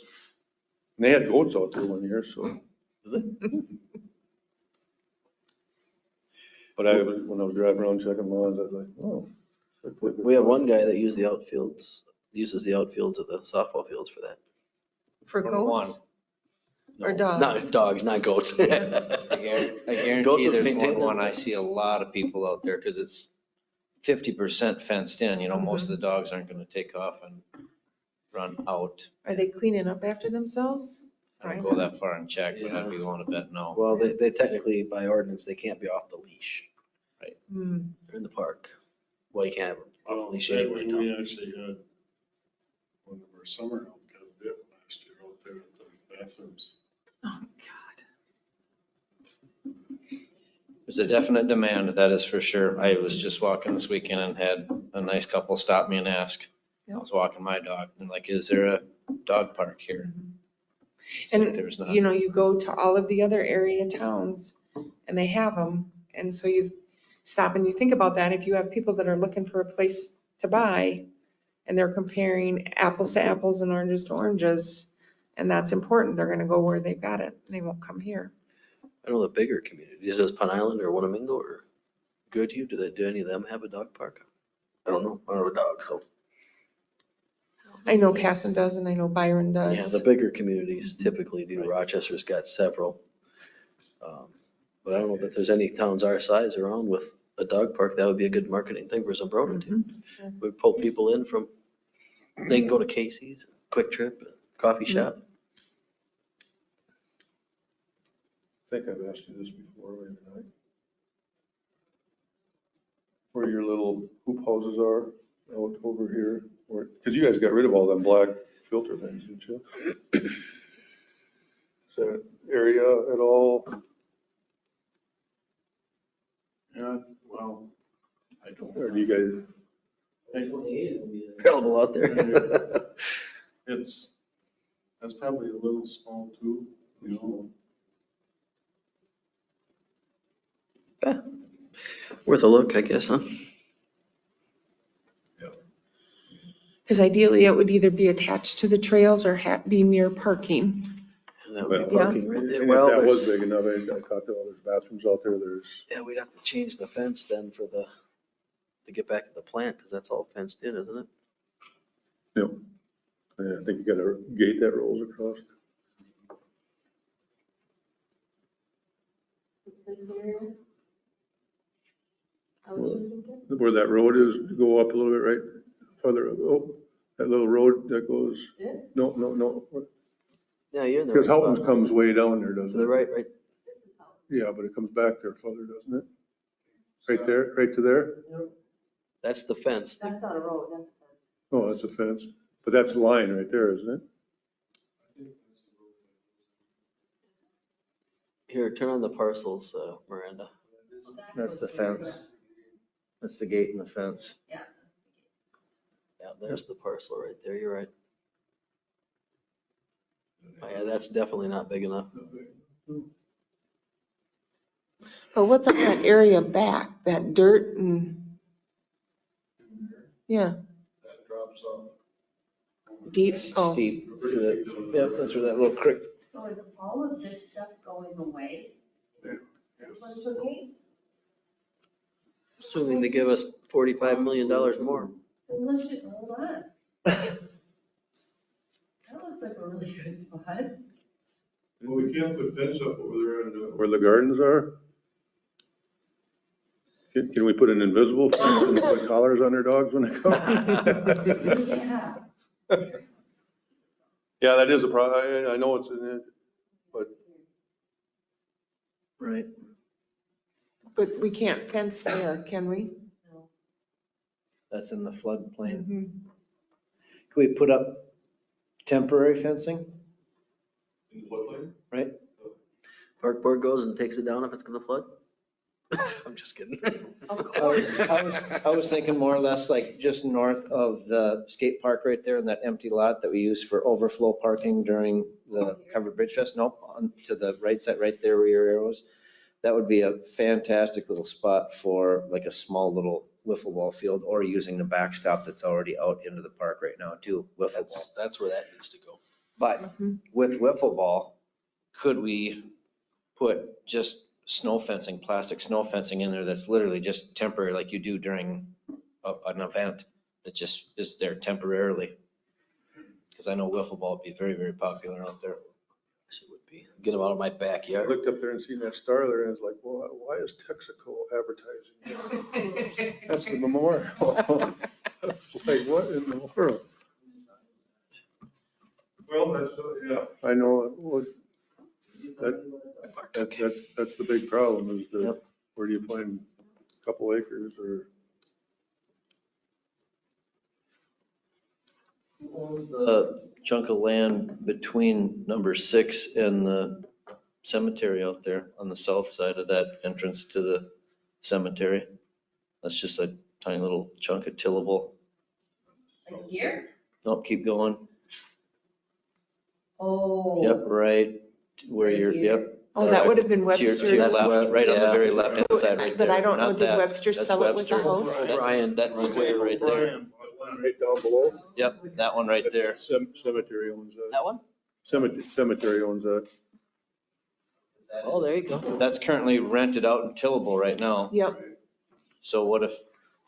And they had goats out there one year, so. But when I was driving around checking lawns, I was like, oh. We have one guy that uses the outfields of the softball fields for that. For One. goats or No, dogs? Not dogs, not goats. I Goats guarantee are there's maintained. one I see a lot of people out there because it's 50% fenced in, most of the dogs aren't gonna take off and run out. Are they cleaning up after themselves? I don't go that far and check, but I'd be willing to bet no. Well, they technically, by ordinance, they can't be off the leash. Hmm. They're in the park. Well, you can't have them off Well, the leash that anyway. one, we actually had one of our summer help got bit last year out there at the bathrooms. Oh, God. There's a definite demand, that is for sure. I was just walking this weekend and had a nice couple stop me and ask. I was walking my dog and like, is there a dog park here? Said And, there's not. you go to all of the other area towns and they have them. And so you stop and you think about that. If you have people that are looking for a place to buy and they're comparing apples to apples and oranges to oranges, and that's important, they're gonna go where they've got it. They won't come here. I don't know the bigger communities, does Pine Island or Wanamingo or Goodhue, do any of them have a dog park? I don't know, I don't have a dog, so. I know Passon does and I know Byron does. Yeah, the bigger communities typically do. Rochester's got several. But I don't know that there's any towns our size around with a dog park. That would be a good marketing thing for Zumbrota too. We pull people in from, they can go to Casey's, Quick Trip, coffee shop. I think I've asked you this before, maybe not. Where your little hoop houses are out over here, because you guys got rid of all them black filter things, didn't you? Is that area at all? Yeah, well, I don't. Or do you guys? Available out there. That's probably a little small too, Worth a look, I guess, huh? Because ideally it would either be attached to the trails or be near parking. And that would be Well, parking right there. And Well, if that was there's- big enough, I thought there there's bathrooms out there, Yeah, we'd have to change the fence then to get back to the plant, because that's all fenced in, isn't it? yeah, I think you got a gate that rolls across. Where that road is, go up a little bit, right? Further, oh, that little road that goes, no, Yeah, you're in the because right Helton's spot. comes way down there, To doesn't the it? right. Yeah, but it comes back there further, doesn't it? Right there, right to there? That's the fence. That's not a road, that's a fence. Oh, that's a fence, but that's the line right there, isn't it? Here, turn on the parcels, Miranda. That's the fence. That's the gate and the fence. Yeah, there's the parcel right there, you're right. Oh, yeah, that's definitely not big enough. But what's on that area back, that dirt and? Yeah, That drops off. deep, oh, Steep. Yeah, that's where that little creek. So is all of this stuff going away? Once a week? Assuming they give us $45 million more. Then let's just hold on. That looks like a really good spot. Well, we can't put fence up over there where the gardens are. Can we put an invisible fence and put collars on their dogs when they come? Yeah. Yeah, that is a problem. I know it's in it, but. Right. but we can't fence there, can we? That's in the floodplain. Mhm. Could we put up temporary fencing? Right? Park board goes and takes it down if it's gonna flood? I'm just kidding. I was thinking more or less like just north of the skate park right there in that empty lot that we use for overflow parking during the covered bridge fest. Nope, on to the right side, right there where your arrow is. That would be a fantastic little spot for like a small little wiffle ball field, or using the backstop that's already out into the park right now too, wiffle ball. That's where that needs to go. But with wiffle ball, Could we put just snow fencing, plastic snow fencing in there that's literally just temporary, like you do during an event that just is there temporarily. Because I know wiffle ball would be very, very popular out there. It would be. Get them out of my I backyard. looked up there and seen that star there and it's like, well, why is Texaco advertising? That's the memorial. It's like, what in the world? Well, that's, yeah, I know, well, that's the big problem is that, where do you find a couple acres or? The chunk of land between number 6 and the cemetery out there on the south side of that entrance to the cemetery. That's just a tiny little chunk of tillable. Like here? Nope, keep going. Oh. Yep, right where Right you're, here. yep. Oh, that would have been To your Webster's. left, right on the yeah. very left hand side right there. But I don't know, Not did that. Webster That's sell it with the Webster. house? Brian, That's square right there. Right down below? Yep, that one right there. Cemetery owns that. That one? Cemetery owns that. Oh, there you go. That's currently rented out and tillable right now. Yep. So what if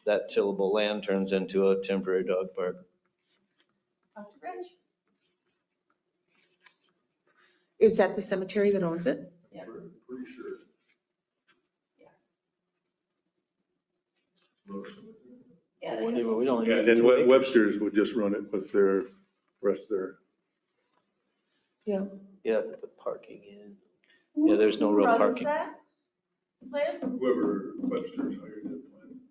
that tillable land turns into a temporary dog park? Is that the cemetery that owns it? Yeah. Pretty sure. Yeah. We don't. And then Webster's would just run it with their rest of their. Yeah. Yeah, to put parking in. Yeah, there's no real parking. Whoever Webster's hired that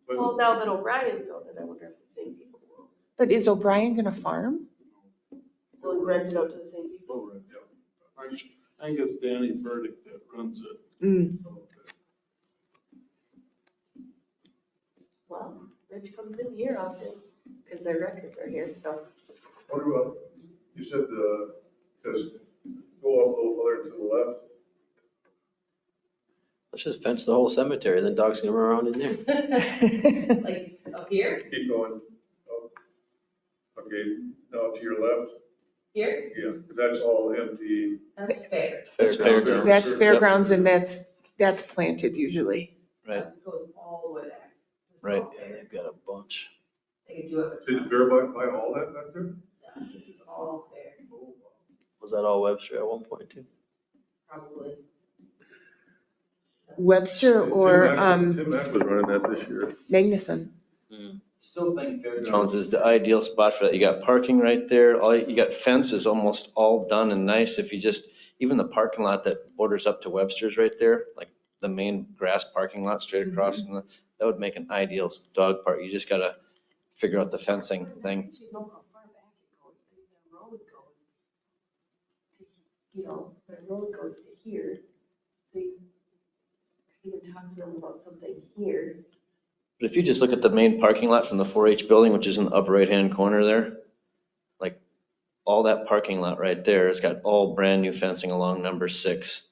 plan. Well, now that O'Brien's on it, I wonder if the same people will. But is O'Brien gonna farm? Will it rent it out to the same people? Oh, right, yeah. I think it's Danny Burdick that runs it. Mm. Well, Rich comes in here often, because their records are here, so. What about, you said, just go up a little further to the left. Let's just fence the whole cemetery, then dogs can run around in there. Like up here? Keep going. Up. Okay, now to your left. Here? Yeah, 'cause that's all empty. That's fair. That's Fairgrounds. That's fairgrounds and that's planted usually. Right. It goes all the way back. It's Right. all Yeah, fair. they've got a bunch. They could do it. Did Fair buy all that back there? Yeah, this is all fair, Was that all Webster at one point too? probably. Webster or Tim Mack was running that this year. Magnuson. Still think fairgrounds is the ideal spot for that. You got parking right there. You got fences almost all done and nice. If you just, even the parking lot that borders up to Webster's right there, like the main grass parking lot straight across from that would make an ideal dog park. You just gotta figure out the fencing thing. You know how far back it goes, the road goes to, you know, the road goes to here. So you can talk to them about something here. But if you just look at the main parking lot from the 4-H building, which is in the upper right-hand corner there, like all that parking lot right there has got all brand new fencing along number 6.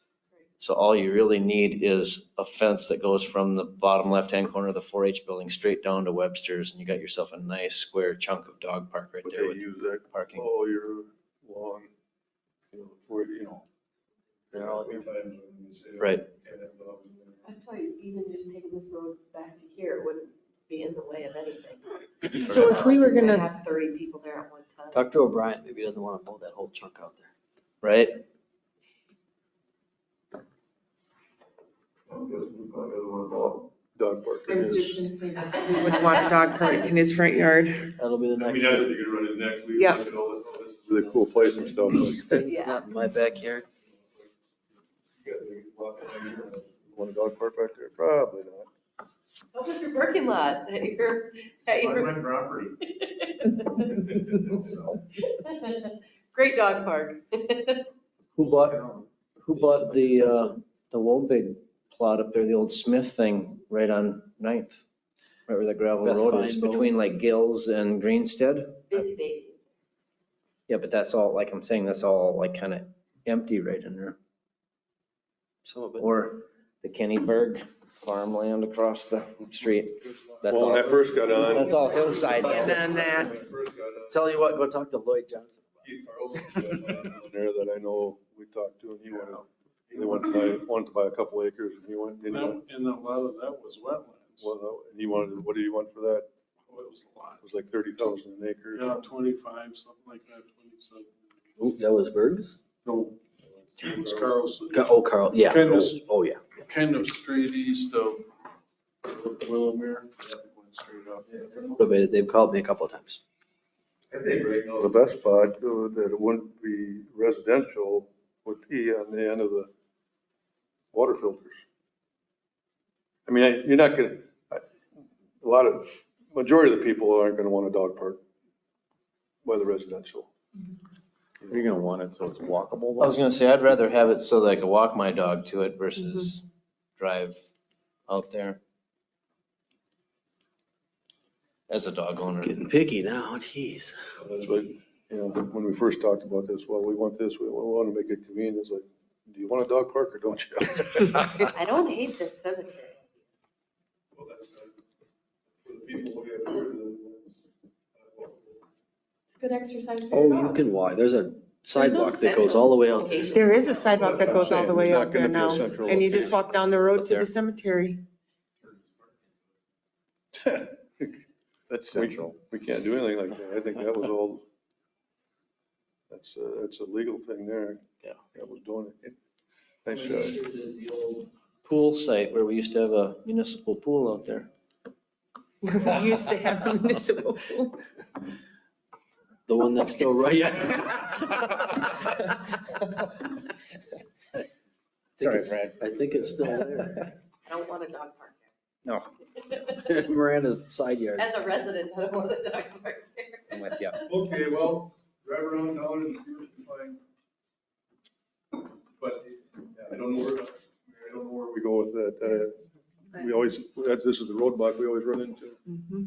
So all you really need is a fence that goes from the bottom left-hand corner of the 4-H building straight down to Webster's, and you got yourself a nice square chunk of dog park right But there they with use that parking. all year long, for, They're all here. times when you say. Right. can't have dogs in there. That's why even just taking this road back to here wouldn't be in the way of anything. So if we were They gonna, have 30 people there at one time. Talk to O'Brien, maybe he doesn't want to mow that whole chunk out there. Right? I guess we probably have one dog park. I was just gonna say that we wouldn't want a dog park in his front yard. That'll be the I next mean, that's thing. what you could run in next week. Yeah. Look at all this really cool place and stuff. Like, Yeah. Not in my backyard. Want a dog park back there? Probably not. How about your parking lot at your My property. Great dog park. Who bought the Wobig plot up there, the old Smith thing right on 9th? Right where the gravel Beth road is, Feinberg. between like Gills and Greenstead? Busy baby. Yeah, but that's all, like I'm saying, that's all like kind of empty right in there. Some of it. Or the Kennyberg farmland across the street. That's Well, when I all, first got on. that's all hillside. And land. on that, When I first got on, Tell you what, go talk to Lloyd Johnson. Keith Carlson was down there that I know we talked to, and he wanted wanted to buy a couple acres and he went, And a lot of that was wetlands. well, and he wanted, what did he want for that? Oh, it was a lot. It was like 30,000 an acre. Yeah, 25, something like that, 27. Ooh, that was Berg's? No, it was Carlson. Oh, Carl, yeah. Kind of. Oh, yeah. Kind of straight east of Willamere. Went straight up. Motivated. They've called me a couple of times. I think right now the best spot, that it wouldn't be residential, would be on the end of the water filters. I mean, you're not gonna, majority of the people aren't gonna want a dog park by the residential. You're gonna want it so it's walkable. I was gonna say, I'd rather have it so that I could walk my dog to it versus drive out there. As a dog owner. Getting picky now, jeez. That's what, when we first talked about this, well, we want this, we want to make it convenient. It's like, do you want a dog park or don't you? I don't hate this cemetery. Well, that's not- for the people who have here, It's a good exercise for Oh, your you dog. can walk. There's a no sidewalk that goes all the way out there. central There is a sidewalk that goes all the way There's out not there gonna be a now, central and you just walk down the road to There. the cemetery. That's central. we can't do anything like that. I think that was all, that's a legal thing there. Yeah. That was doing it. Nice This shot. is the old pool site where we used to have a municipal pool out there. We used to have a municipal pool. The one that's still right. Sorry, Brad. I think it's still there. I don't want a dog park No, there. Miranda's side yard. As a resident, I don't want a dog park there. I'm with you. Okay, well, drive around town and see what you find. But yeah, I don't know where we go with that. We always, this is the roadblock we always run into. Mhm.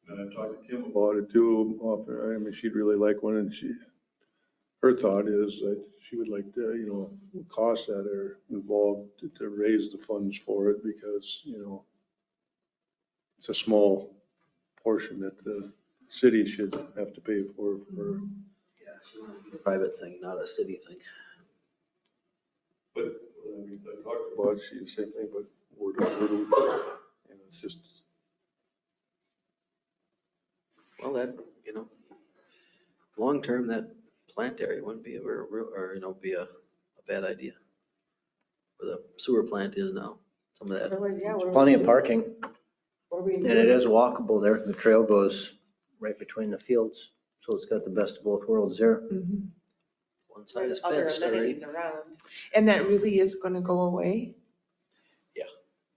And I talked to Kim about it too often. I mean, she'd really like one and her thought is that she would like to, costs that are involved to raise the funds for it because, it's a small portion that the city should have to pay for. Yeah, it's a private thing, not a city thing. But, I mean, I talked about, she the same thing, but word to word, it's just. Well, that, long-term, that plant area wouldn't be be a bad idea. Where the sewer plant is now, some of that. Otherwise, yeah, what are we Plenty of doing? parking, What are we and doing? it is walkable there. The trail goes right between the fields, so it's got the best of both worlds there. Mhm. One side There's is other fenced already. amenities around. And that really is gonna go away.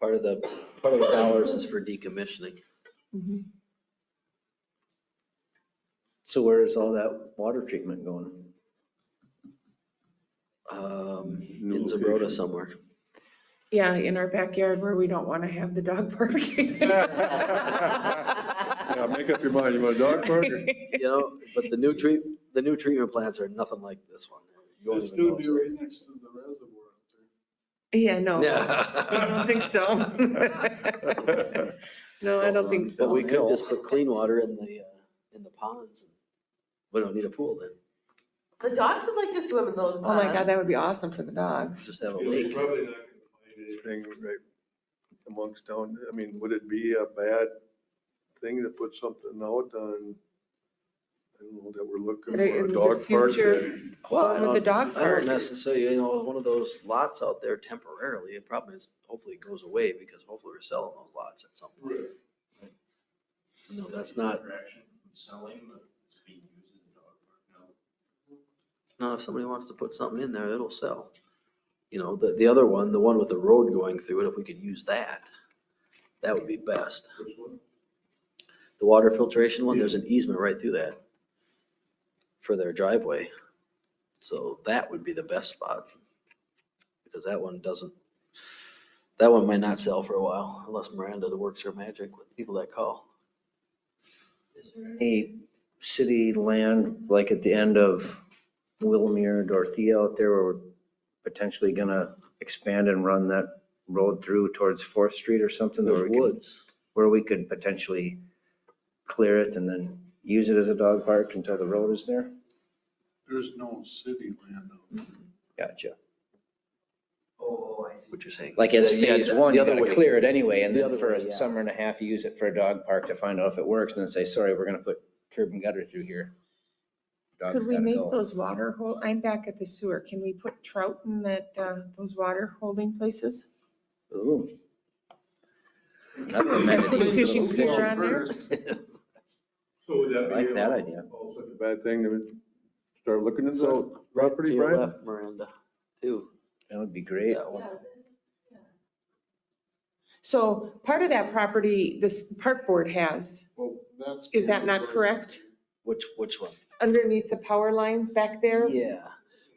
Part of the dollars is for decommissioning. Mhm. So where is all that water treatment going? New In Zabrota location. somewhere. Yeah, in our backyard where we don't want to have the dog park. Yeah, make up your mind. You want a dog park or? But the new treatment plants are nothing like this one. You won't It's even know gonna be it's- right next to the reservoir up there. Yeah, no, I Yeah. don't think so. No, I don't think But so. we could just put clean water in the ponds. We don't need a pool then. The dogs would like to swim in those Oh my God, ponds. that would be awesome for the dogs. Just have a You're lake. probably not gonna find anything right amongst town. I mean, would it be a bad thing to put something out on, I don't know, that we're looking In for the a dog park? future. that- Well, With the dog I park. don't necessarily, one of those lots out there temporarily. The problem is hopefully it goes away because hopefully we're selling those lots at some point. That's not. Now, if somebody wants to put something in there, it'll sell. The other one, the one with the road going through it, if we could use that, that would be best. The water filtration one, there's an easement right through that for their driveway. So that would be the best spot. Because that one might not sell for a while unless Miranda works her magic with people that call. Any city land, like at the end of Willamere, Dorothea out there, where we're potentially gonna expand and run that road through towards 4th Street or something? There's where we could- woods. Where we could potentially clear it and then use it as a dog park until the road is there? There's no city land out there. Gotcha. Oh, I see what you're saying. Like as Yeah, phase the one, you other gotta way. clear it anyway, and The then other for way, a yeah. summer and a half, you use it for a dog park to find out if it works, and then say, sorry, we're gonna put curb and gutter through here. Could Dog's we gotta make go. those water hole, I'm back at the sewer. Can we put trout in that, those water holding places? Ooh. Another amenity. Fishing Little pier on there? So would I that be? like that idea. Also a bad thing to start looking into that So, property, to your Brian? left, Miranda, too. That would be great. That one. So part of that property, this park board has, Well, that's. is that not correct? Which one? Underneath the power lines back there? Yeah.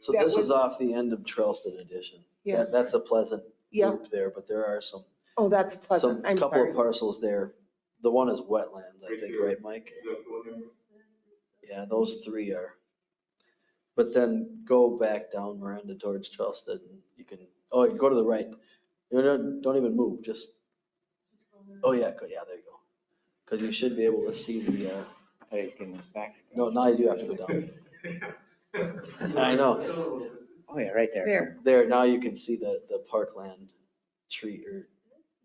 So That this was- is off the end of Charleston Edition. Yeah. That's a pleasant Yeah. loop there, but there are some Oh, that's pleasant. I'm couple sorry. of parcels there. The one is wetlands, I think, right, Mike? Yeah, those three are. But then go back down Miranda towards Charleston. You can, oh, you go to the right. You don't even move, just, oh yeah, there you go. Because you should be able to see the, Oh, he's getting his back. no, now you do have to go down. I know. Oh, yeah, right there. There. There, now you can see the parkland tree or,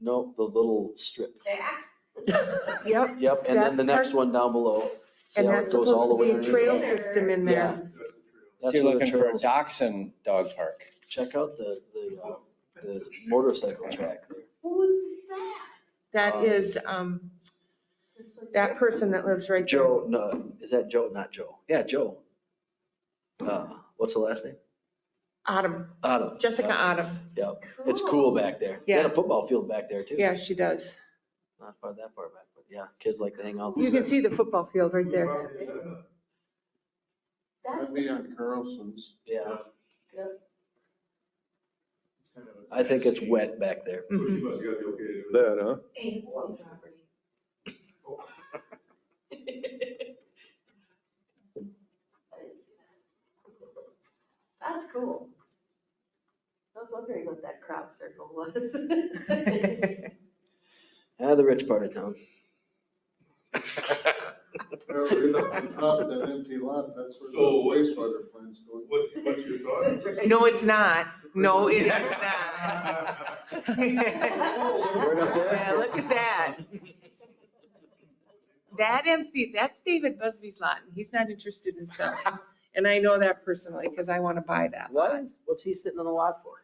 no, the little strip. Yep. Yep, and then That's the next park- one down below. See And how it that's goes all the way supposed to be a underneath? trail system in Yeah. there. So That's you're where the looking for a trails- dachshund dog park. Check out the motorcycle track there. That is, that person that lives right there. Joe, no, is that Joe? Not Joe. Yeah, Joe. What's the last name? Autumn, Otto. Jessica Autumn. Yeah, it's cool back there. They had a football field back there too. Yeah, she does. Not far that far back, but yeah, kids like to hang out. You can see the football field right there. That'd be on Carlson's. Yeah. I think it's wet back there. Mhm. Must got the okay to do that, huh? That's cool. I was wondering what that crop circle was. The rich part of town. Well, on top of that empty lot, that's where the So what- wastewater plant's going. What's your thought? No, it's not. No, it is not. Yeah, look at that. That empty, that's David Busby's lot, and he's not interested in selling. And I know that personally, because I want to buy that lot. What? What's he sitting on the lot for?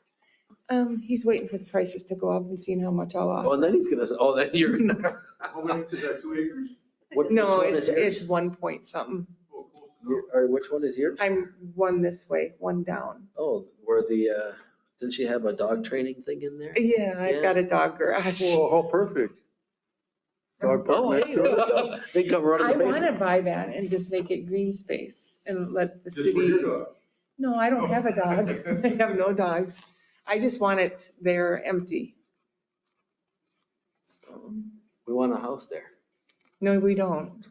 He's waiting for the prices to go up and seeing how much I'll Oh, offer. and then he's gonna say, oh, then you're. How many, is that 2 acres? No, which one it's, is yours? it's 1 point something. Oh, close enough. Or which one is yours? I'm one this way, one down. Oh, where didn't she have a dog training thing in there? Yeah, I've got a dog garage. Well, how perfect. Dog park Oh, next hey, door. they come running I the want to basement. buy that and just make it green space and let the Just for city. your dog. No, I don't have a dog. I have no dogs. I just want it there empty. So, We want a house there. no, we don't.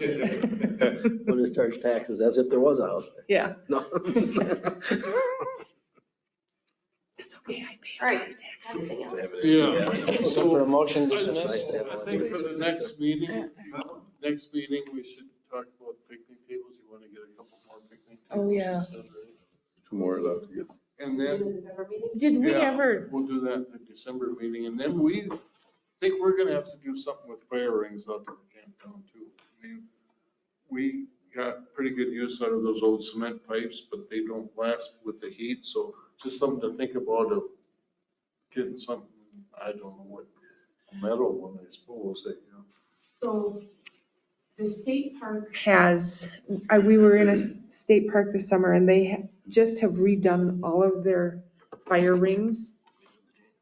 We'll just charge taxes as if there was a house there. Yeah, No. that's okay. I pay All a lot right. of taxes. Anything else? Yeah. Looking So for a motion to It's dismiss? nice to have I one think space. for the next meeting, we should talk about picnic tables. You want to get a couple more picnic tables? Oh, yeah. Two more left to get. And then December meeting? Did we Yeah. ever, we'll do that in the December meeting. And then we think we're going to have to do something with fire rings out there at campground too. I mean, we got pretty good use out of those old cement pipes, but they don't last with the heat. So just something to think about of getting something, I don't know what, metal one, I suppose, that, you know. so the state park has, we were in a state park this summer and they just have redone all of their fire rings.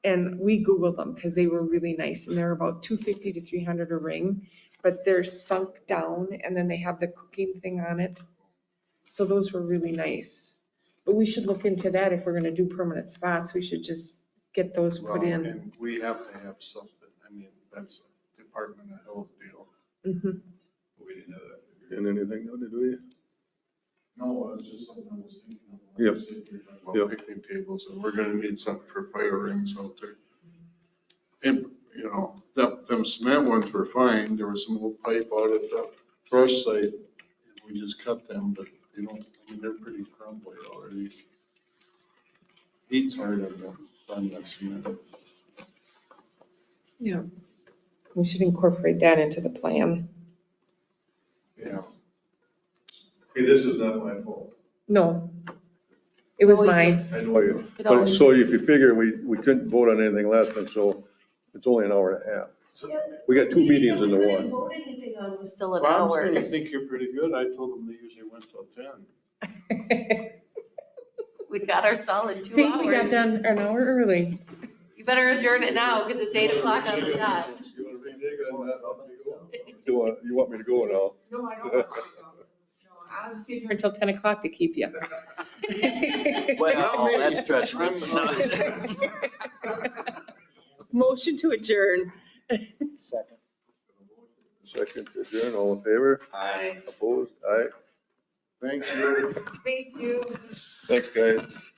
And we Googled them because they were really nice and they're about $250 to $300 a ring, but they're sunk down and then they have the cooking thing on it. So those were really nice. But we should look into that if we're going to do permanent spots. We should just get those put Well, in. And we have to have something. I mean, that's a Department of Health deal. Mhm. We didn't have that. And anything, did we? No, it's just something I was thinking of. Yep. About Yep. picnic tables, and we're gonna need something for fire rings out there. And, you know, them cement ones were fine. There was some old pipe out at the brush site, and we just cut them, but they don't mean, they're pretty crumbly already. Heat's hard on the sun, that's cement. Yeah. We should incorporate that into the plan. Yeah. Hey, this is not my fault. No. It was Always mine. is. I know you, It but always so if you figure we couldn't vote on anything last time, so it's only an hour and a half. We got 2 meetings into one. Vote anything on was still an Well, I'm hour. saying I think you're pretty good. I told them they usually went till 10. We got our solid I 2 think we got hours. done an hour early. You better adjourn it now, because it's 8 o'clock on the dot. You want to renege on that? You want me to go now? No, I don't. I'll sit here until 10 o'clock to keep you. Well, that's stretching it. Motion to adjourn. Second. Second to adjourn, all in favor? Aye. Opposed? Aye. Thank you. Thank you. Thanks, guys.